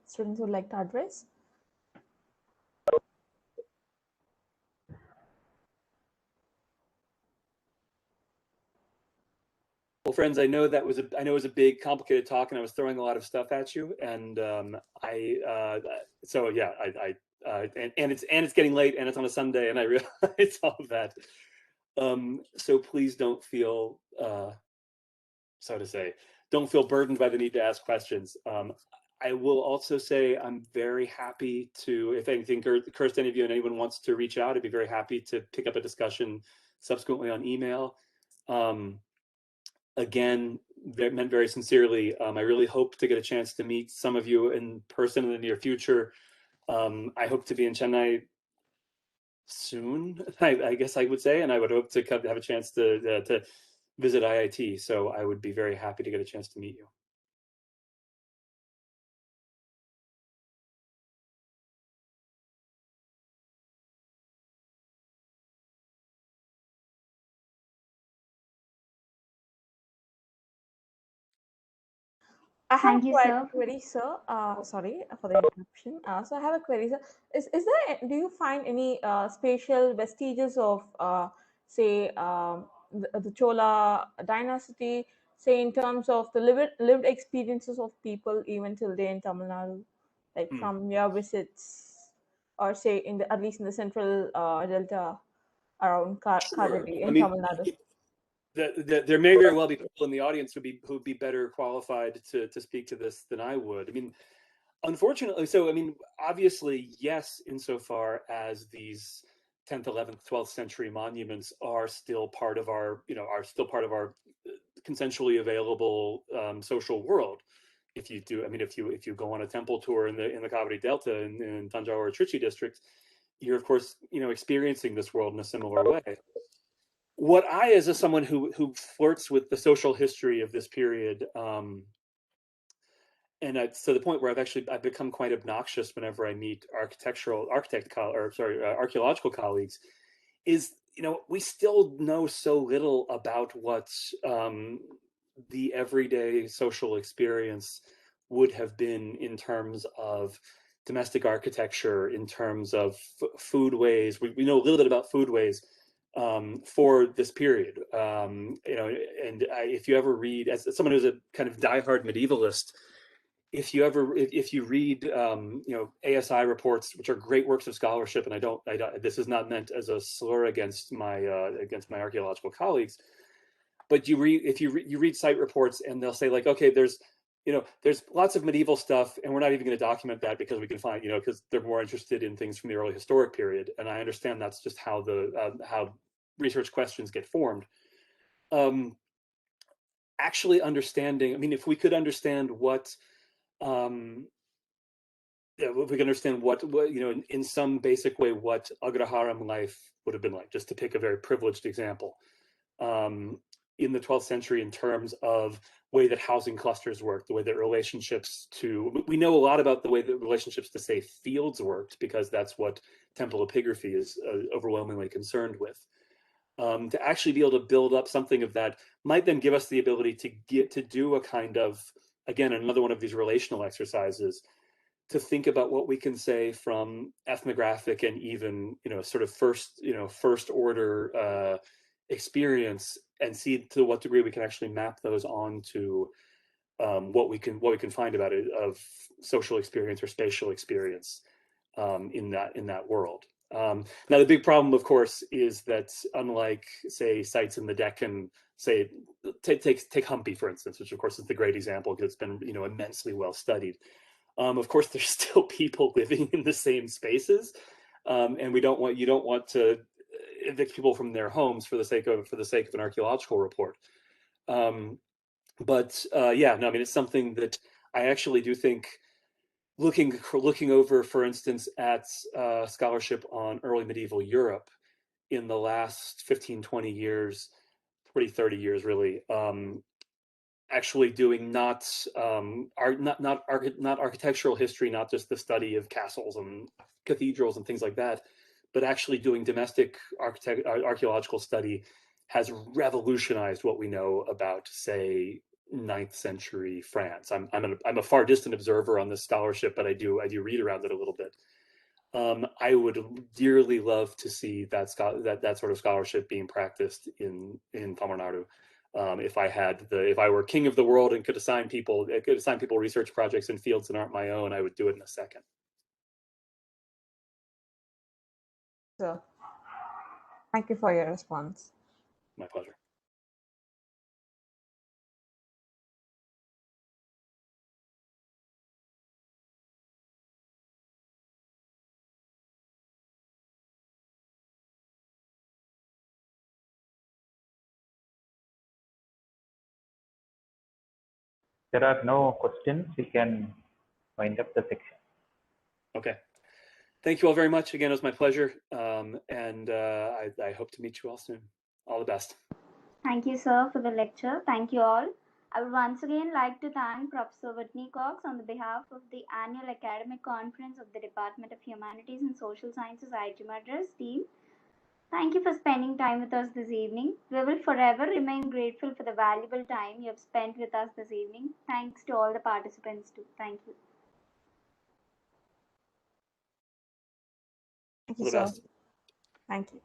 students would like to address? Well, friends, I know it was a big, complicated talk, and I was throwing a lot of stuff at you. And it's getting late, and it's on a Sunday, and I realize all of that. So please don't feel, don't feel burdened by the need to ask questions. I will also say I'm very happy to, if anything occurs to any of you and anyone wants to reach out, I'd be very happy to pick up a discussion subsequently on email. Again, meant very sincerely, I really hope to get a chance to meet some of you in person in the near future. I hope to be in Chennai soon, I guess I would say, and I would hope to have a chance to visit IIT. So I would be very happy to get a chance to meet you. I have Thank a you, sir. query, sir. Sorry for the interruption. So I have a query, sir. Is there, do you find any spatial vestiges of, say, the Chola dynasty, say in terms of the lived experiences of people even till day in Tamil Nadu, like from your visits, or say in the, at least in the central delta around Kaveri I in mean, Tamil Nadu? there may very well be people in the audience who'd be better qualified to speak to this than I would. I mean, unfortunately, so I mean, obviously, yes, insofar as these 10th, 11th, 12th century monuments are still part of our, consensually available social world. If you do, I mean, if you go on a temple tour in the Kaveri Delta in Tanjore Trichy district, you're of course, experiencing this world in a similar way. What I, as someone who flirts with the social history of this period, and to the point where I've become quite obnoxious whenever I meet archaeological colleagues, is we still know so little about what the everyday social experience would have been in terms of domestic architecture, in terms of foodways. We know a little bit about foodways for this period. And if you ever read, as someone who's a kind of diehard medievalist, if you read ASI reports, which are great works of scholarship, and I don't this is not meant as a slur against my archaeological colleagues, but you read site reports and they'll say like, okay, there's lots of medieval stuff and we're not even going to document that because we can find, because they're more interested in things from the early historic period. And I understand that's just how how research questions get formed. Actually understanding, I mean, if we could understand what if we can understand what in some basic way what Agraharam life would have been like, just to pick a very privileged example, in the 12th century in terms of way that housing clusters worked, the way that we know a lot about the way that relationships to, say, fields worked, because that's what temple epigraphy is overwhelmingly concerned with. To actually be able to build up something of that might then give us the ability to do a kind of, again, another one of these relational exercises, to think about what we can say from ethnographic and even sort of first order experience, and see to what degree we can actually map those onto what we can find about it of social experience or spatial experience in that world. Now the big problem, of course, is that unlike, say, sites in the Deccan, say take Hampi for instance, which of course is the great example because it's been immensely well studied. Of course, there's still people living in the same spaces, and you don't want to evict people from their homes for the sake of an archaeological report. Yeah, no, I mean, it's something that I actually do think, looking over, for instance, at scholarship on early medieval Europe in the last 15, 20 years, 30 years really, actually doing not architectural history, not just the study of castles and cathedrals and things like that, but actually doing domestic archaeological study has revolutionized what we know about, say, 9th century France. I'm a far distant observer on this scholarship, but I do read around it a little bit. I would dearly love to see that sort of scholarship being practiced in Tamil Nadu. If I were king of the world and could assign people research projects in fields that aren't my own, I would do it in a second. So, thank you for your response. My pleasure. there are no questions, we can wind up the section. Okay. Thank you all very much. Again, it was my pleasure. And I hope to meet you all soon. All the best. Thank you, sir, for the lecture. Thank you all. I would once again like to thank Professor Whitney Cox on the behalf of the annual academic conference of the Department of Humanities and Social Sciences, IIT Madras team. Thank you for spending time with us this evening. We will forever remain grateful for the valuable time you have spent with us this evening. Thanks to all the participants too. Thank you. Thank All you, the sir. best. Thank you.